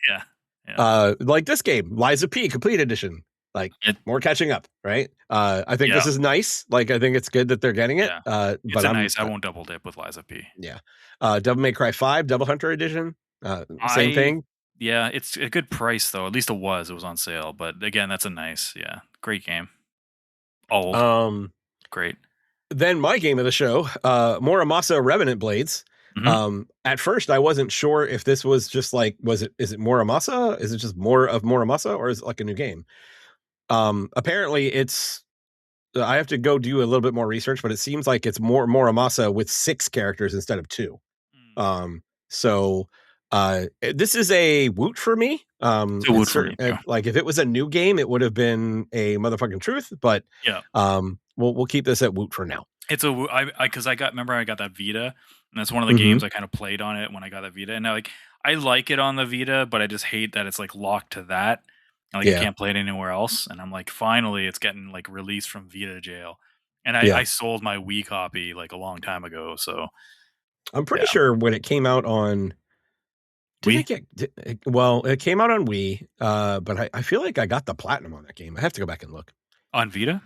Yeah. Like this game, Lies of P Complete Edition. Like more catching up, right? I think this is nice. Like I think it's good that they're getting it. It's nice. I won't double dip with Lies of P. Yeah. Devil May Cry 5 Double Hunter Edition. Same thing. Yeah, it's a good price though. At least it was on sale. But again, that's a nice, great game. Great. Then my game of the show, Muramasa Revenant Blades. Mm-hmm. At first I wasn't sure if this was just like, is it Muramasa? Is it just more of Muramasa, or is it like a new game? Apparently it's, I have to go do a little bit more research, but it seems like it's more Muramasa with 6 characters instead of 2. So this is a woot for me. It's a woot for me, like if it was a new game, it would have been a motherfucking truth, but we'll keep this at woot for now. It's because I got that Vita, and that's one of the games I kind of played on it when I got that Vita, and now I like it on the Vita, but I just hate that it's like locked to that. Like I can't play it anywhere else, and I'm like, finally, it's getting like released from Vita jail, and I sold my Wii copy like a long time ago. So I'm pretty sure when it came out on Wii, it came out on Wii, but I feel like I got the platinum on that game. I have to go back and look on Vita.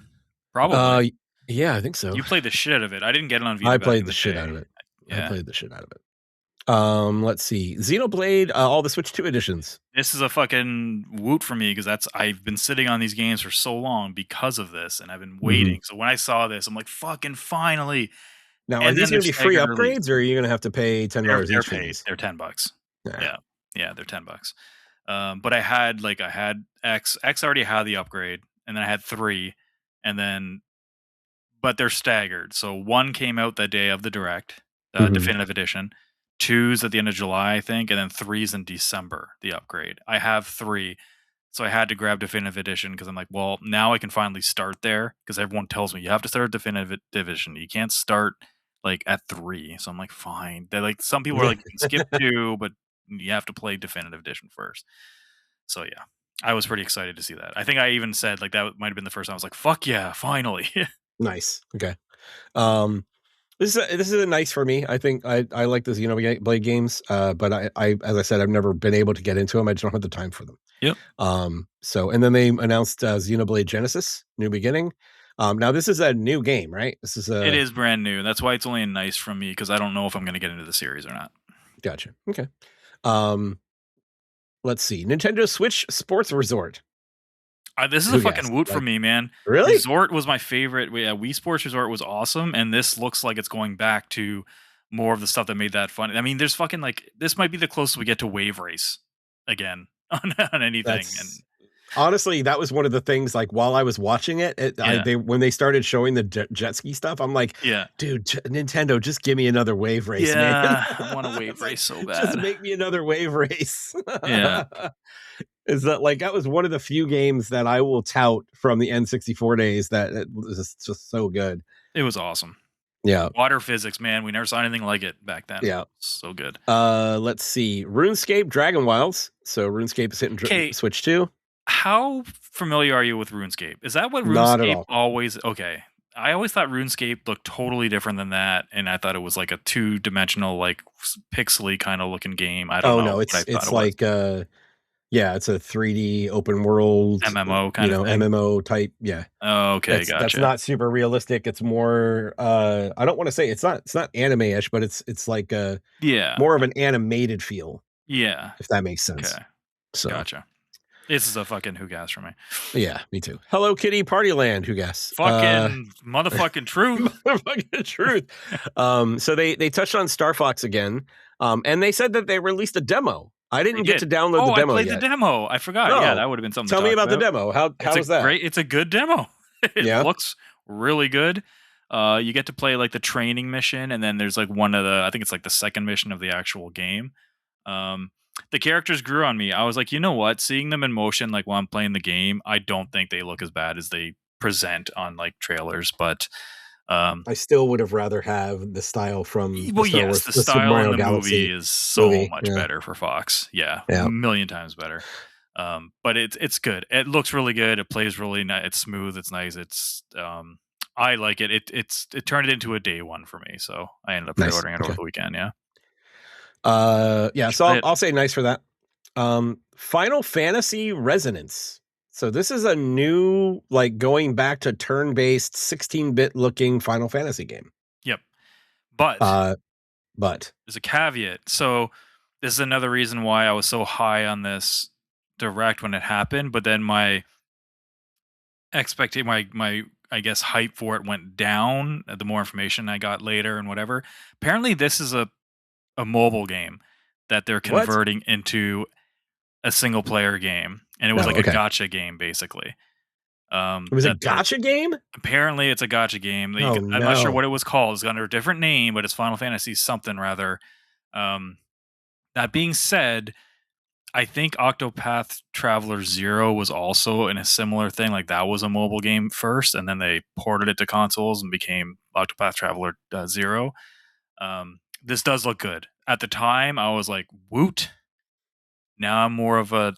Probably, yeah, I think so. You played the shit out of it. I didn't get it on Vita. I played the shit out of it. I played the shit out of it. Let's see. Xenoblade, all the Switch 2 editions. This is a fucking woot for me because I've been sitting on these games for so long because of this, and I've been waiting. So when I saw this, I'm like, fucking finally. Now, are these going to be free upgrades, or are you going to have to pay $10 each for these? They're $10. Yeah, they're $10. But I had X. X already had the upgrade, and then I had 3, but they're staggered. So 1 came out the day of the Direct, Definitive Edition. 2's at the end of July, I think, and then 3's in December, the upgrade. I have 3, so I had to grab Definitive Edition because I'm like, well, now I can finally start there, because everyone tells me you have to start Definitive Edition. You can't start like at 3. So I'm like, fine. They're like, some people are like, you can skip 2, but you have to play Definitive Edition first. So yeah, I was pretty excited to see that. I think I even said like that might have been the first time I was like, fuck yeah, finally. Nice. Okay. This is a nice for me. I think I like the Xenoblade games, but I as I said, I've never been able to get into them. I just don't have the time for them. Yep. So, and then they announced Xenoblade Genesis New Beginning. Now this is a new game, right? It is brand new. That's why it's only a nice from me, because I don't know if I'm going to get into the series or not. Gotcha. Okay. Let's see. Nintendo Switch Sports Resort. This is a fucking woot for me, man. Really? Resort was my favorite. Wii Sports Resort was awesome, and this looks like it's going back to more of the stuff that made that fun. I mean, there's fucking this might be the closest we get to Wave Race again on anything. Honestly, that was one of the things. Like while I was watching it, when they started showing the jet ski stuff, I'm like, dude, Nintendo, just give me another Wave Race, man. I want a Wave Race so bad. Just make me another Wave Race. Yeah. Is that that was one of the few games that I will tout from the N64 days that it was just so good. It was awesome. Yeah. Water physics, man. We never saw anything like it back then. Yeah. So good. Let's see. RuneScape Dragon Wilds. So RuneScape is hitting Switch 2. How familiar are you with RuneScape? Is that what RuneScape always... Okay. I always thought RuneScape looked totally different than that, and I thought it was like a 2-dimensional, like pixely kind of looking game. I don't know. No, it's like it's a 3D open world MMO kind of thing. MMO type. Yeah. Oh, okay, gotcha. That's not super realistic. It's more I don't want to say it's not anime-ish, but it's like more of an animated feel. Yeah. If that makes sense. Okay. So gotcha. This is a fucking who gas for me. Yeah, me too. Hello Kitty Partyland, who gas. Fucking motherfucking truth. Motherfucking truth. So they touched on Star Fox again. And they said that they released a demo. I didn't get to download the demo I played yet. the demo. I forgot. No. Yeah, that would have been something Tell to me talk about the demo. How is that? It's a good demo. It looks really good. You get to play like the training mission, and then there's like I think it's like the second mission of the actual game. The characters grew on me. I was like, you know what? Seeing them in motion, like while I'm playing the game, I don't think they look as bad as they present on like trailers. But I still would have rather have the style from well, Star yes, Wars, the Super style Mario in the Galaxy movie is so much better for Fox. Yeah, a million times better. But it's good. It looks really good. It plays really nice. It's smooth. It's nice. It's I like it. It turned it into a day one for me. So I ended up pre-ordering it over the weekend. Yeah. Yeah. So I'll say nice for that. Final Fantasy Resonance. So this is a new, like, going back to turn-based 16-bit looking Final Fantasy game. Yep. But there's a caveat. So this is another reason why I was so high on this direct when it happened, but then my I guess hype for it went down the more information I got later and whatever. Apparently this is a mobile game that they're converting into a single player game, and it was a gacha game basically. It was a gacha game? Apparently it's a gacha game. I'm not sure what it was called. It's under a different name, but it's Final Fantasy something rather. That being said, I think Octopath Traveler 0 was also in a similar thing. Like that was a mobile game first, and then they ported it to consoles and became Octopath Traveler 0. This does look good. At the time, I was like, woot. Now I'm more of a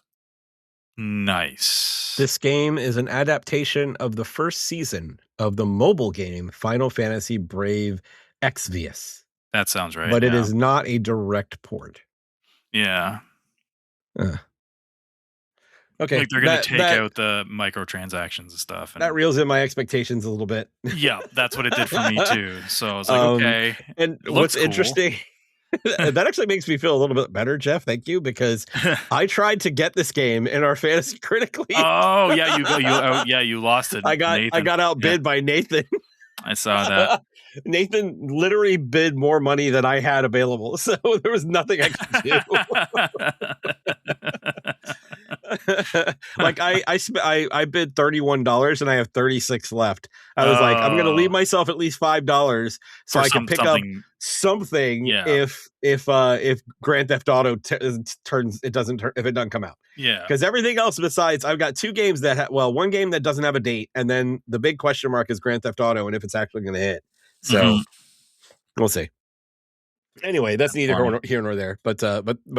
nice. This game is an adaptation of the first season of the mobile game Final Fantasy Brave Exvius. That sounds right. But it is not a direct port. Yeah. Okay. Like they're going to take out the microtransactions and stuff. And that reels in my expectations a little bit. Yeah, that's what it did for me too. So I was like, okay. And what's interesting, that actually makes me feel a little bit better, Geoff. Thank you, because I tried to get this game in our Fantasy Critic League. Oh yeah, you lost it. I got outbid by Nathan. I saw that. Nathan literally bid more money than I had available, so there was nothing I could do. Like I bid $31 and I have 36 left. I was like, I'm gonna leave myself at least $5 so I can pick up something if Grand Theft Auto if it doesn't come out. Yeah, because everything else besides, I've got two games that one game that doesn't have a date, and then the big question mark is Grand Theft Auto and if it's actually going to hit. So we'll see. Anyway, that's neither here nor there. But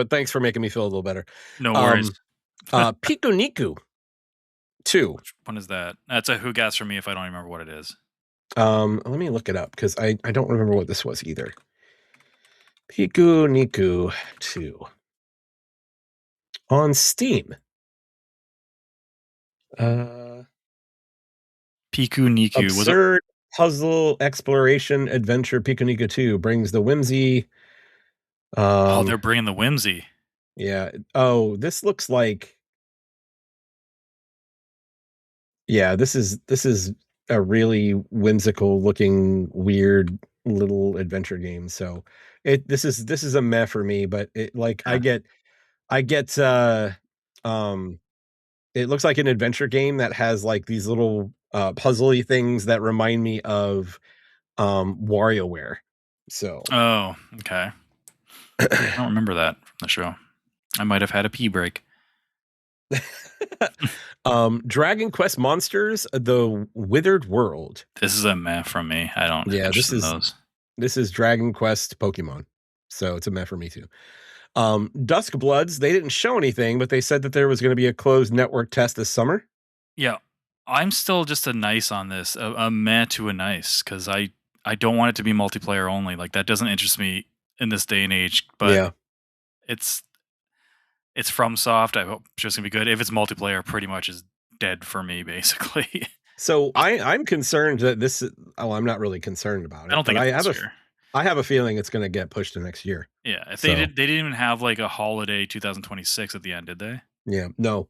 thanks for making me feel a little better. No worries. Piku Niku 2. Which one is that? That's a who guess for me if I don't remember what it is. Let me look it up because I don't remember what this was either. Piku Niku 2 on Steam. Piku Niku. Absurd puzzle exploration adventure. Piku Niku 2 brings the whimsy. They're bringing the whimsy. Yeah. Oh, this looks like. Yeah, this is a really whimsical looking, weird little adventure game. So this is a meh for me, but it I get it looks like an adventure game that has like these little puzzly things that remind me of WarioWare. So okay. I don't remember that from the show. I might have had a pee break. Dragon Quest Monsters: The Withered World. This is a meh from me. I don't. Yeah, this is Dragon Quest Pokemon, so it's a meh for me too. Dusk Bloods, they didn't show anything, but they said that there was going to be a closed network test this summer. Yeah, I'm still just a nice on this, a meh to a nice, because I don't want it to be multiplayer only. Like that doesn't interest me in this day and age. But yeah, it's FromSoft. I hope it's just gonna be good. If it's multiplayer, pretty much is dead for me, basically. So I'm concerned that this. I'm not really concerned about it. I don't think I have a feeling it's going to get pushed to next year. Yeah, if they didn't even have like a holiday 2026 at the end, did they? Yeah, no.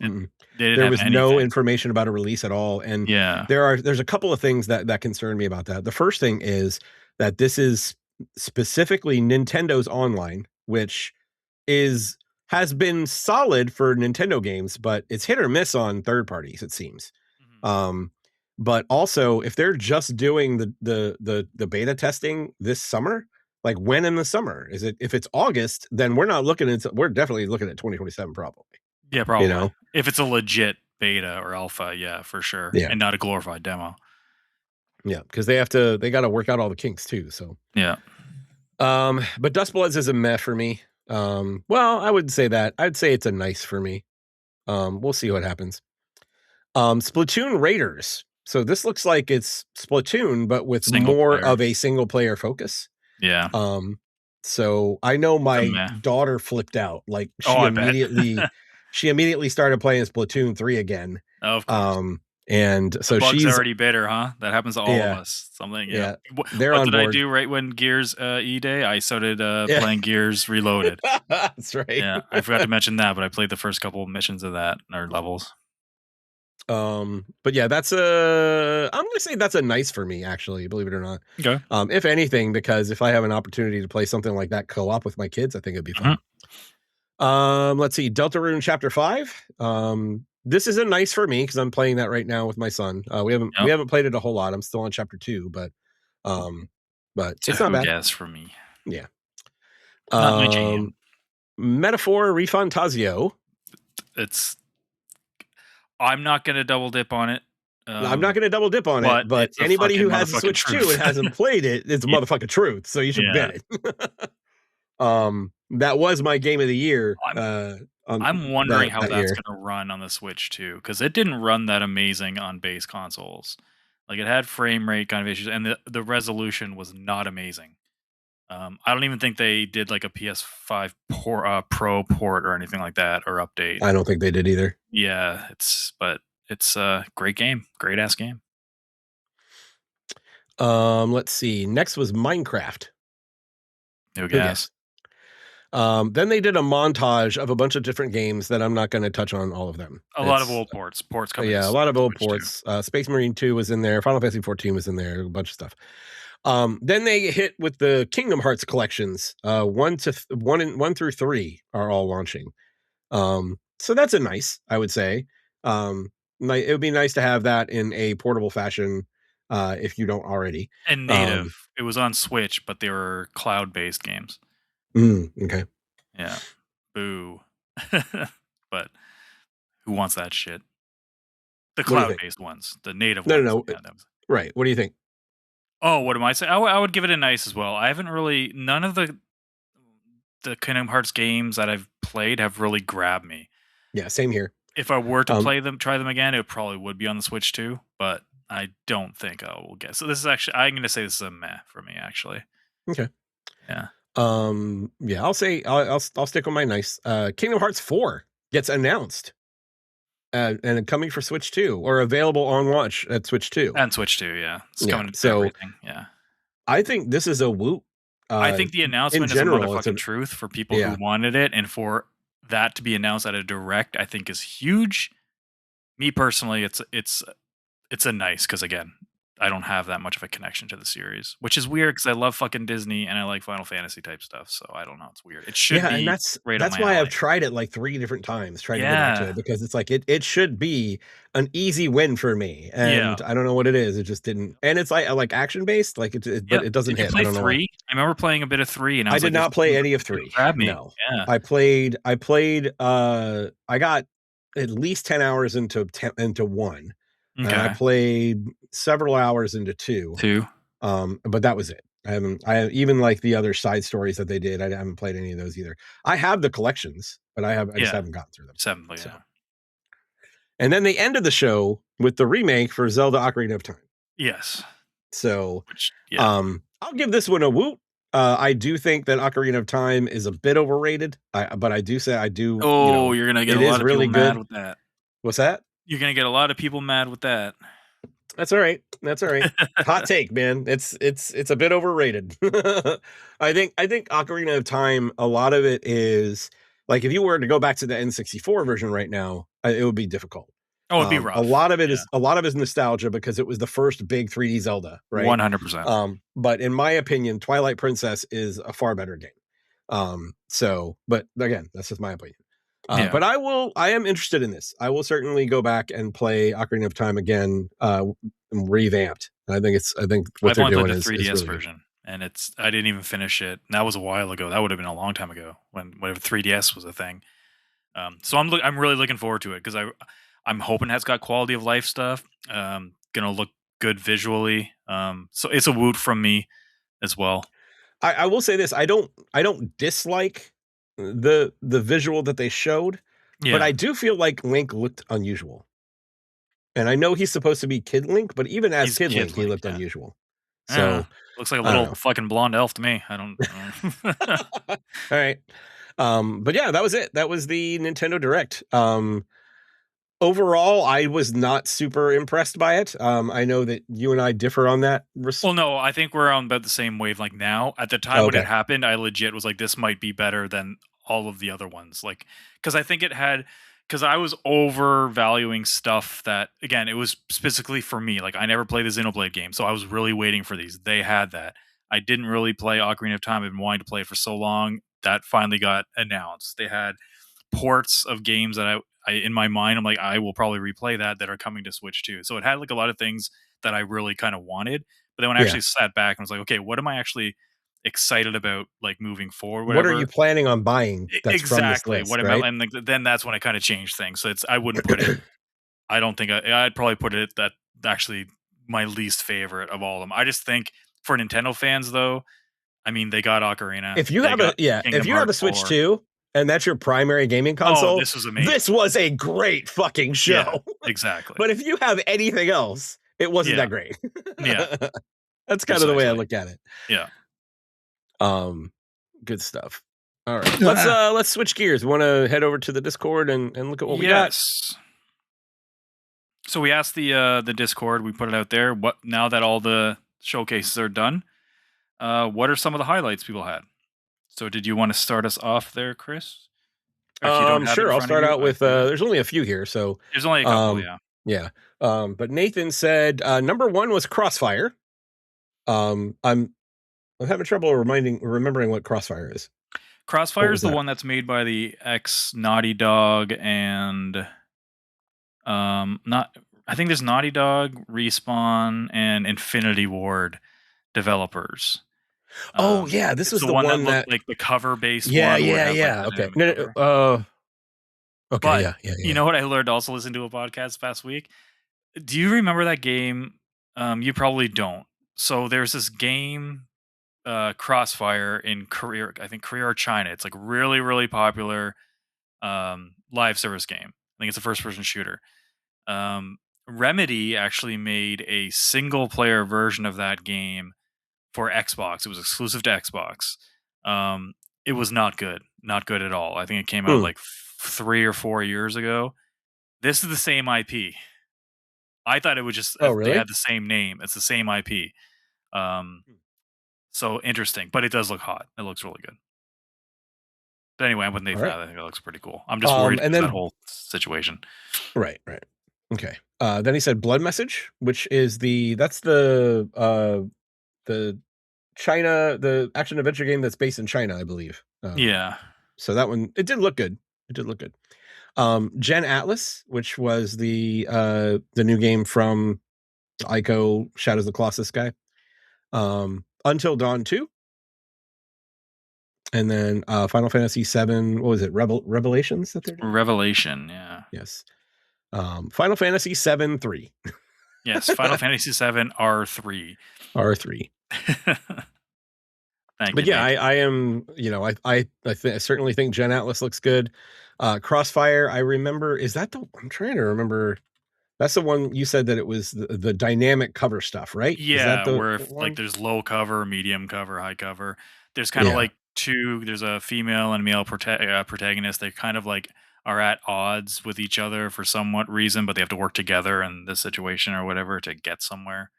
There was no information about a release at all, and there's a couple of things that concern me about that. The first thing is that this is specifically Nintendo's online, which is has been solid for Nintendo games, but it's hit or miss on third parties, it seems. But also, if they're just doing the beta testing this summer, like when in the summer is it? If it's August, then we're definitely looking at 2027 probably. Yeah, probably. If it's a legit beta or alpha, yeah, for sure. Yeah, and not a glorified demo. Yeah, because they got to work out all the kinks too. So yeah. But Dustbloods is a meh for me. Well, I wouldn't say that. I'd say it's a nice for me. We'll see what happens. Splatoon Raiders. So this looks like it's Splatoon, but with more of a single player focus. Yeah. So I know my daughter flipped out. Like she immediately started playing Splatoon 3 again. Oh, of course. And so she's already bitter, huh? That happens to all of us. Something. Yeah. They're what on did board. I do right when Gears E Day? I started playing Gears Reloaded. That's right. Yeah, I forgot to mention that, but I played the first couple of missions of that or levels. But yeah, I'm gonna say that's a nice for me, actually, believe it or not. Okay. If anything, because if I have an opportunity to play something like that co-op with my kids, I think it'd be fun. Let's see, Deltarune Chapter 5. This is a nice for me because I'm playing that right now with my son. We haven't played it a whole lot. I'm still on Chapter 2, but it's not bad. Yes, for me. Yeah. Not my jam. Metaphor Refantazio. I'm not going to double dip on it. I'm not going to double dip on it, but anybody who has a Switch 2 and hasn't played it, it's a motherfucking truth. So you should bet it. That was my game of the year. I'm wondering how that's going to run on the Switch 2, because it didn't run that amazing on base consoles. Like, it had frame rate kind of issues, and the resolution was not amazing. I don't even think they did like a PS5 Pro port or anything like that, or update. I don't think they did either. Yeah, it's a great game, great ass game. Let's see. Next was Minecraft. No guess. Then they did a montage of a bunch of different games that I'm not going to touch on all of them. A lot of old ports coming. Yeah, a lot of old ports. Space Marine 2 was in there. Final Fantasy 14 was in there. A bunch of stuff. Then they hit with the Kingdom Hearts collections. 1 through 3 are all launching. So that's a nice, I would say. It would be nice to have that in a portable fashion, if you don't already. And native. It was on Switch, but they were cloud-based games. Okay. Yeah. Boo. But who wants that shit? The cloud-based ones, the native ones. No. Right. What do you think? Oh, what am I saying? I would give it a nice as well. I haven't really, none of the Kingdom Hearts games that I've played have really grabbed me. Yeah, same here. If I were to try them again, it probably would be on the Switch too, but I don't think I will get. So this is actually, I'm going to say this is a meh for me, actually. Okay. Yeah. Yeah, I'll say I'll stick with my nice. Kingdom Hearts 4 gets announced. And coming for Switch 2, or available on launch at Switch 2. And Switch 2, yeah. It's coming to everything, yeah. I think this is a woot. I think the announcement is a motherfucking truth for people who wanted it, and for that to be announced at a direct, I think is huge. Me personally, it's a nice, because again, I don't have that much of a connection to the series, which is weird because I love fucking Disney and I like Final Fantasy type stuff. So I don't know, it's weird. It should be. And that's why I've tried it like 3 different times, trying to get back to it, because it's like it should be an easy win for me, and I don't know what it is. It just didn't, and it's like action based, like but it doesn't hit. I don't know. 3? I remember playing a bit of 3, and I did not play any of 3. No, I played. I got at least 10 hours into 1. Okay. I played several hours into 2. But that was it. I even like the other side stories that they did. I haven't played any of those either. I have the collections, but I just haven't gotten through them. And then they ended the show with the remake for Zelda: Ocarina of Time. Yes. So, I'll give this one a woot. I do think that Ocarina of Time is a bit overrated. But I do say I do. Oh, you're gonna get a lot of people mad with that. What's that? You're gonna get a lot of people mad with that. That's all right. Hot take, man. It's a bit overrated. I think Ocarina of Time, a lot of it is like, if you were to go back to the N64 version right now, it would be difficult. Oh, it'd be rough. A lot of it is nostalgia, because it was the first big 3D Zelda, right? 100%. But in my opinion, Twilight Princess is a far better game. So, but again, that's just my opinion. Yeah. But I am interested in this. I will certainly go back and play Ocarina of Time again, revamped. I think what I've they're only played doing the is 3DS really good. version, and I didn't even finish it. And that was a while ago. That would have been a long time ago when whenever 3DS was a thing. So I'm really looking forward to it because I'm hoping it's got quality of life stuff. Gonna look good visually. So it's a woot from me as well. I will say this: I don't dislike the visual that they showed, but Yeah, I do feel like Link looked unusual. And I know he's supposed to be Kid Link, but even as he's Kid Link, Kid he Link. looked Yeah, unusual. yeah. So Looks like a I don't little know. fucking blonde elf to me. I don't. All right. But yeah, that was it. That was the Nintendo Direct. Overall, I was not super impressed by it. I know that you and I differ on that. Well, no, I think we're on about the same wavelength now. At the time Oh, when it okay. happened, I legit was like, this might be better than all of the other ones. Like, because I think because I was overvaluing stuff that, again, it was specifically for me. Like, I never played the Xenoblade game, so I was really waiting for these. They had that. I didn't really play Ocarina of Time. I've been wanting to play it for so long. That finally got announced. They had ports of games that I in my mind, I'm like, I will probably replay that are coming to Switch too. So it had like a lot of things that I really kind of wanted. But then when I Yeah. actually sat back and was like, okay, what am I actually excited about, like moving forward, What are you whatever? planning on buying that's from this Exactly. list, What am I? right? And like, then that's when I kind of changed things. So I wouldn't put it. I don't think I'd probably put it that actually my least favorite of all of them. I just think for Nintendo fans though, I mean, they got Ocarina, If you they have got if Kingdom you have a Hearts Switch 4. 2 and that's your primary gaming Oh, console, this was this amazing. was a great fucking Yeah, show. exactly. But if you have anything else, it wasn't Yeah, that great. yeah, That's kind of the way I precisely. look at it. Yeah. Um, good stuff. All right, let's switch gears. Want to head over to the Discord and look at what we got? Yes. So we asked the Discord, we put it out there. What now that all the showcases are done? What are some of the highlights people had? So did you want to start us off there, Chris? Or if you don't have it in Sure. I'll front of start you, out with yeah. there's only a few here, so There's only a couple, um, yeah. yeah. But Nathan said number one was Crossfire. I'm having trouble remembering what Crossfire is. What Crossfire is was the that? one that's made by the ex Naughty Dog and not I think there's Naughty Dog, Respawn, and Infinity Ward developers. Oh yeah, this It's was the the one that one looked that. like the cover based Yeah, one where it yeah, has like yeah. the Okay. dynamic No, no, cover. okay. But Yeah, yeah, you yeah. know what I learned also listening to a podcast past week? Do you remember that game? You probably don't. So there's this game, Crossfire in Korea, I think Korea or China. It's like really, really popular live service game. I think it's a first person shooter. Um, Remedy actually made a single player version of that game for Xbox. It was exclusive to Xbox. Um, it was not good, not good at all. I think it came out Hmm. like 3 or 4 years ago. This is the same IP. I thought it was just Oh, they really? had the same name. It's the same IP. Um, so interesting, but it does look hot. It looks really good. But anyway, I'm with All Nathan. right. I think it looks pretty cool. I'm just worried And because that then whole situation. right, right. Okay. Then he said Blood Message, which is the China, the action adventure game that's based in China, I believe. Yeah, So that one, it did look good. It did look good. Gen Atlas, which was the new game from Ico Shadows of the Colossus guy. Until Dawn 2. And then Final Fantasy 7, what was it? Revelations that they're doing? Revelation. Yeah. Yes. Final Fantasy 7 3. Yes, Final Fantasy 7 R3. R3. Thank But you, yeah, Nate. I am, I certainly think Gen Atlas looks good. Crossfire, I remember, I'm trying to remember. That's the one you said that it was the dynamic cover stuff, right? Is that Yeah, the where if like one? there's low cover, medium cover, high cover. There's kind of Yeah. like two. There's a female and male protagonist. They kind of like are at odds with each other for somewhat reason, but they have to work together in this situation or whatever to get somewhere.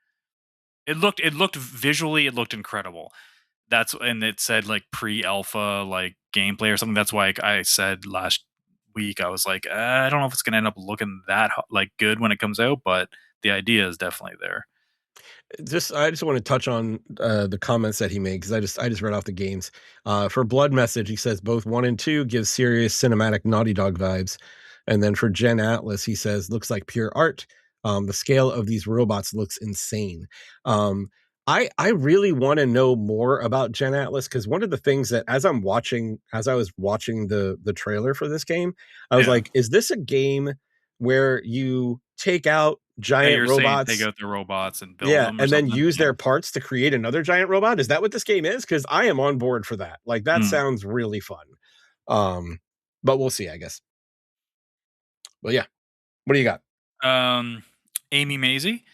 It looked visually, it looked incredible. And it said like pre-alpha like gameplay or something. That's why I said last week I was like, I don't know if it's gonna end up looking that like good when it comes out, but the idea is definitely there. I just want to touch on the comments that he made, because I just read off the games. For Blood Message, he says both 1 and 2 give serious cinematic Naughty Dog vibes, and then for Gen Atlas, he says looks like pure art. The scale of these robots looks insane. Um, I really want to know more about Gen Atlas, because one of the things that as I was watching the trailer for this game, I was like, is this a game where you take out giant You're saying take robots, out the robots and build yeah, them or and then something? use Yeah. their parts to create another giant robot? Is that what this game is? Because I am on board for that. Like, that sounds really fun. But we'll see, I guess. But yeah, what do you got? Amy Maisie,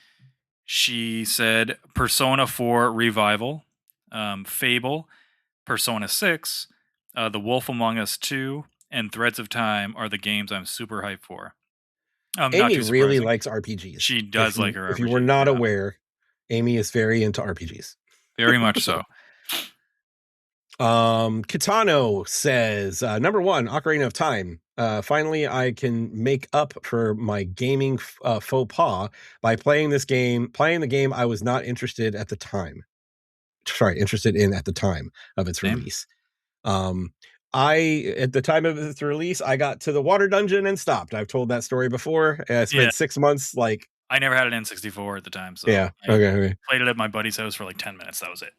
she said Persona 4 Revival, Fable, Persona 6, The Wolf Among Us 2, and Threads of Time are the games I'm super hyped for. Not Amy too really surprising. likes RPGs. She does like her If you were RPGs, not yeah. aware, Amy is very into RPGs. Very much so. Kitano says, number 1, Ocarina of Time. Finally, I can make up for my gaming faux pas by playing the game I was not interested at the time. Interested in at the time of its release. At the time of its release, I got to the water dungeon and stopped. I've told that story before. I spent 6 months, like, I never had an N64 at the time, so yeah, I okay. played it at my buddy's house for like 10 minutes. That was it.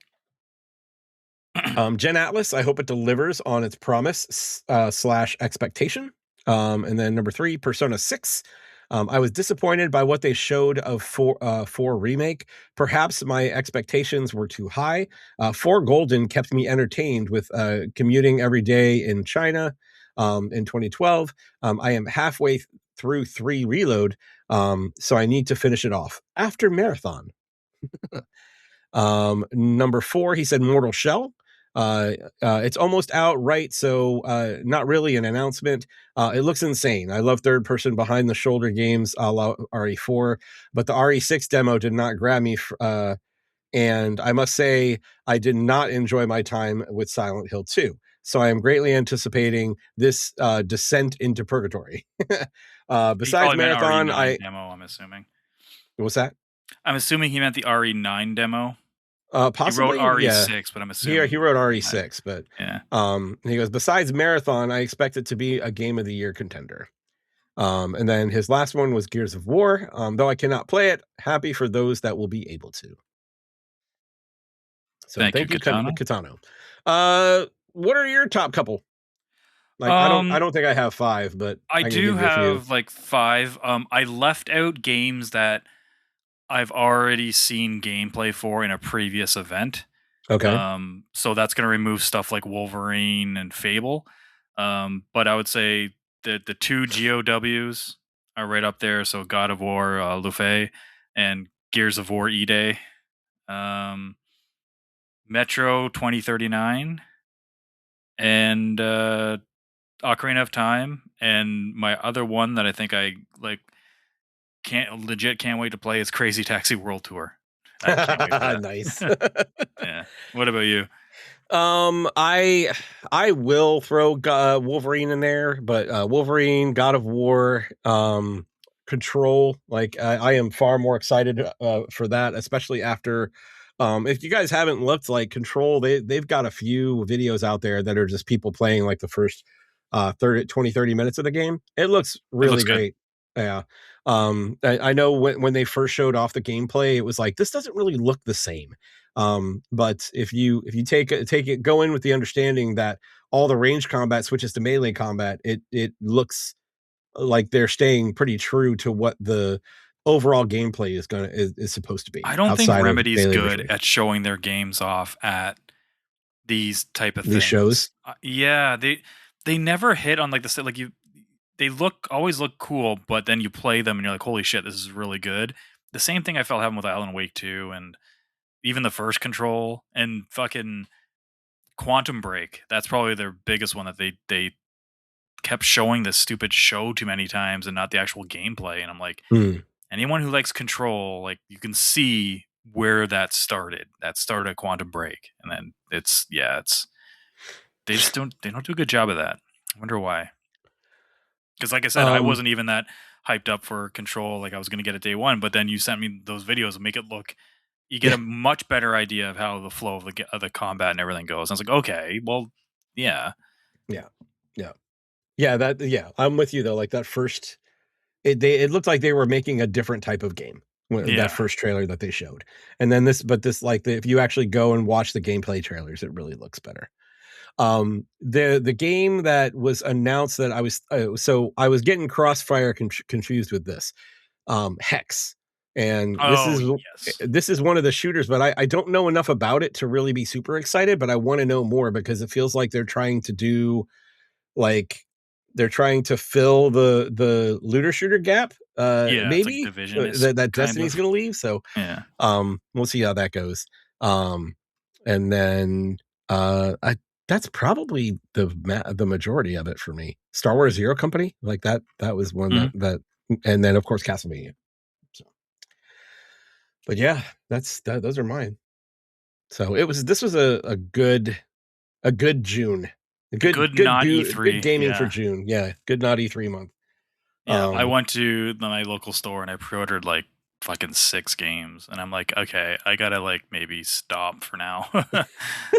Gen Atlas, I hope it delivers on its promise / expectation. And then number 3, Persona 6. I was disappointed by what they showed of 4 remake. Perhaps my expectations were too high. 4 Golden kept me entertained with commuting every day in China in 2012. I am halfway through 3 Reload, so I need to finish it off after marathon. Number 4, he said Mortal Shell. It's almost out, right? So not really an announcement. It looks insane. I love third-person behind-the-shoulder games a la RE4, but the RE6 demo did not grab me. And I must say, I did not enjoy my time with Silent Hill 2. So I am greatly anticipating this descent into purgatory. Besides Marathon, RE9 demo, I'm assuming. What's that? I'm assuming he meant the RE9 demo. Possibly, he wrote RE6, yeah. but I'm assuming he wrote RE6, but yeah. He goes, besides Marathon, I expect it to be a Game of the Year contender. And then his last one was Gears of War. Though I cannot play it, happy for those that will be able to. So thank you, Kitano. What are your top couple? Like, I don't think I have 5, but I do have like 5. I left out games that I've already seen gameplay for in a previous event. Okay. So that's going to remove stuff like Wolverine and Fable. But I would say that the 2 GOWs are right up there. So God of War, Luffy, and Gears of War E-Day. Metro 2039 and Ocarina of Time, and my other one that I think I like can't wait to play is Crazy Taxi World Tour. I can't wait for that. Nice. Yeah. What about you? I will throw Wolverine in there, but Wolverine, God of War, Control, like I am far more excited for that, especially after if you guys haven't looked, like Control, they've got a few videos out there that are just people playing like the first 30 minutes of the game. It looks really great. Yeah. I know when they first showed off the gameplay, it was like, this doesn't really look the same. But if you take it, go in with the understanding that all the range combat switches to melee combat, it looks like they're staying pretty true to what the overall gameplay is supposed to be. I don't think Remedy's good at showing their games off at these type of things. These shows. Yeah, they never hit on like the like you. They always look cool, but then you play them and you're like, holy shit, this is really good. The same thing I felt happened with Alan Wake 2 and even the first Control and fucking Quantum Break. That's probably their biggest one that they kept showing this stupid show too many times and not the actual gameplay. And I'm like, anyone who likes Control, like you can see where that started. That started at Quantum Break, and then they don't do a good job of that. I wonder why. Because like I said, I wasn't even that hyped up for Control, like I was going to get it day one, but then you sent me those videos and make it look. You get a much better idea of how the flow of the combat and everything goes. I was like, okay, well, yeah, I'm with you though. Like that first, it looked like they were making a different type of game. That first trailer that they showed, and then this, if you actually go and watch the gameplay trailers, it really looks better. The game that was announced that I was getting Crossfire confused with this, Hex, and this is one of the shooters, but I don't know enough about it to really be super excited, but I want to know more because it feels like they're trying to fill the looter shooter gap. Maybe like Division that Destiny's going to leave. So we'll see how that goes. And then that's probably the majority of it for me. Star Wars Zero Company, like that was one that, and then of course Castlevania. So, but yeah, those are mine. So this was a good June. Good gaming for June. Yeah, good not E3 month. Yeah, I went to my local store and I pre-ordered like fucking 6 games, and I'm like, okay, I gotta like maybe stop for now.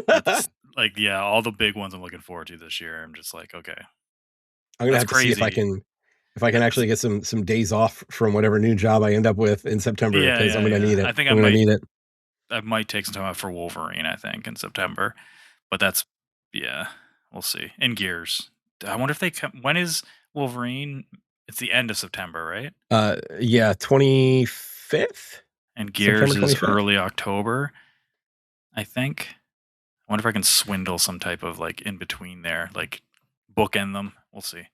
That's like, yeah, all the big ones I'm looking forward to this year. I'm just like, okay, I'm gonna have to see if I can actually get some days off from whatever new job I end up with in September, because I'm gonna need it. I think I'm gonna need it. I might take some time out for Wolverine, I think, in September, but we'll see. And Gears, I wonder if they come. When is Wolverine? It's the end of September, right? 25th. And Gears is early October, I think. I wonder if I can swindle some type of like in between there, like bookend them. We'll see. Well,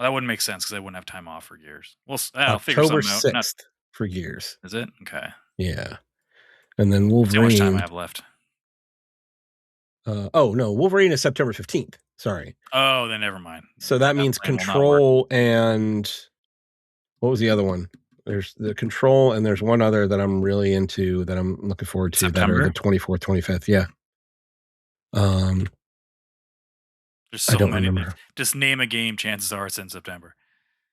that wouldn't make sense because I wouldn't have time off for Gears. I'll figure something out. October 6th for Gears. Is it? Okay. Yeah. And then Wolverine. See how much time I have left. Wolverine is September 15th. Sorry. Oh, then never mind. So that means Control and what was the other one? There's the Control and there's one other that I'm really into that I'm looking forward to. September? That are the 24th, 25th. Yeah. There's so many. Just name a game. Chances are it's in September.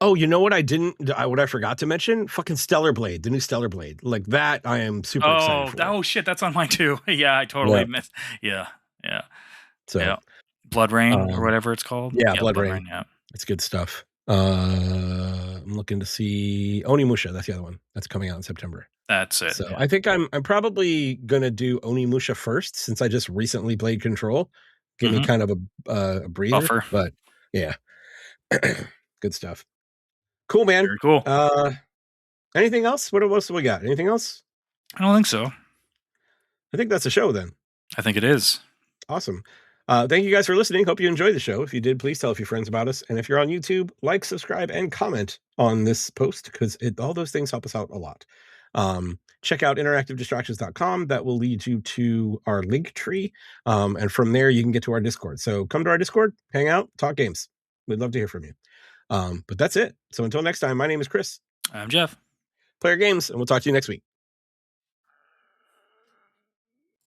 Oh, you know what what I forgot to mention? Fucking Stellar Blade, the new Stellar Blade. Like that, I am super excited for. Oh shit, that's on mine too. Yeah, I totally missed. Yeah. So Blood Rain or whatever it's called. Yeah, Blood Rain. Yeah, it's good stuff. I'm looking to see Onimusha. That's the other one that's coming out in September. That's it. So I think I'm probably gonna do Onimusha first, since I just recently played Control. Give me kind of a breather. Buffer. But yeah, good stuff. Cool, man. Very cool. Anything else? What else do we got? Anything else? I don't think so. I think that's a show then. I think it is. Awesome. Thank you guys for listening. Hope you enjoyed the show. If you did, please tell a few friends about us. And if you're on YouTube, like, subscribe, and comment on this post, because all those things help us out a lot. Check out interactivedistractions.com. That will lead you to our link tree. And from there, you can get to our Discord. So come to our Discord, hang out, talk games. We'd love to hear from you. But that's it. So until next time, my name is Chris. I'm Geoff. Play our games, and we'll talk to you next week.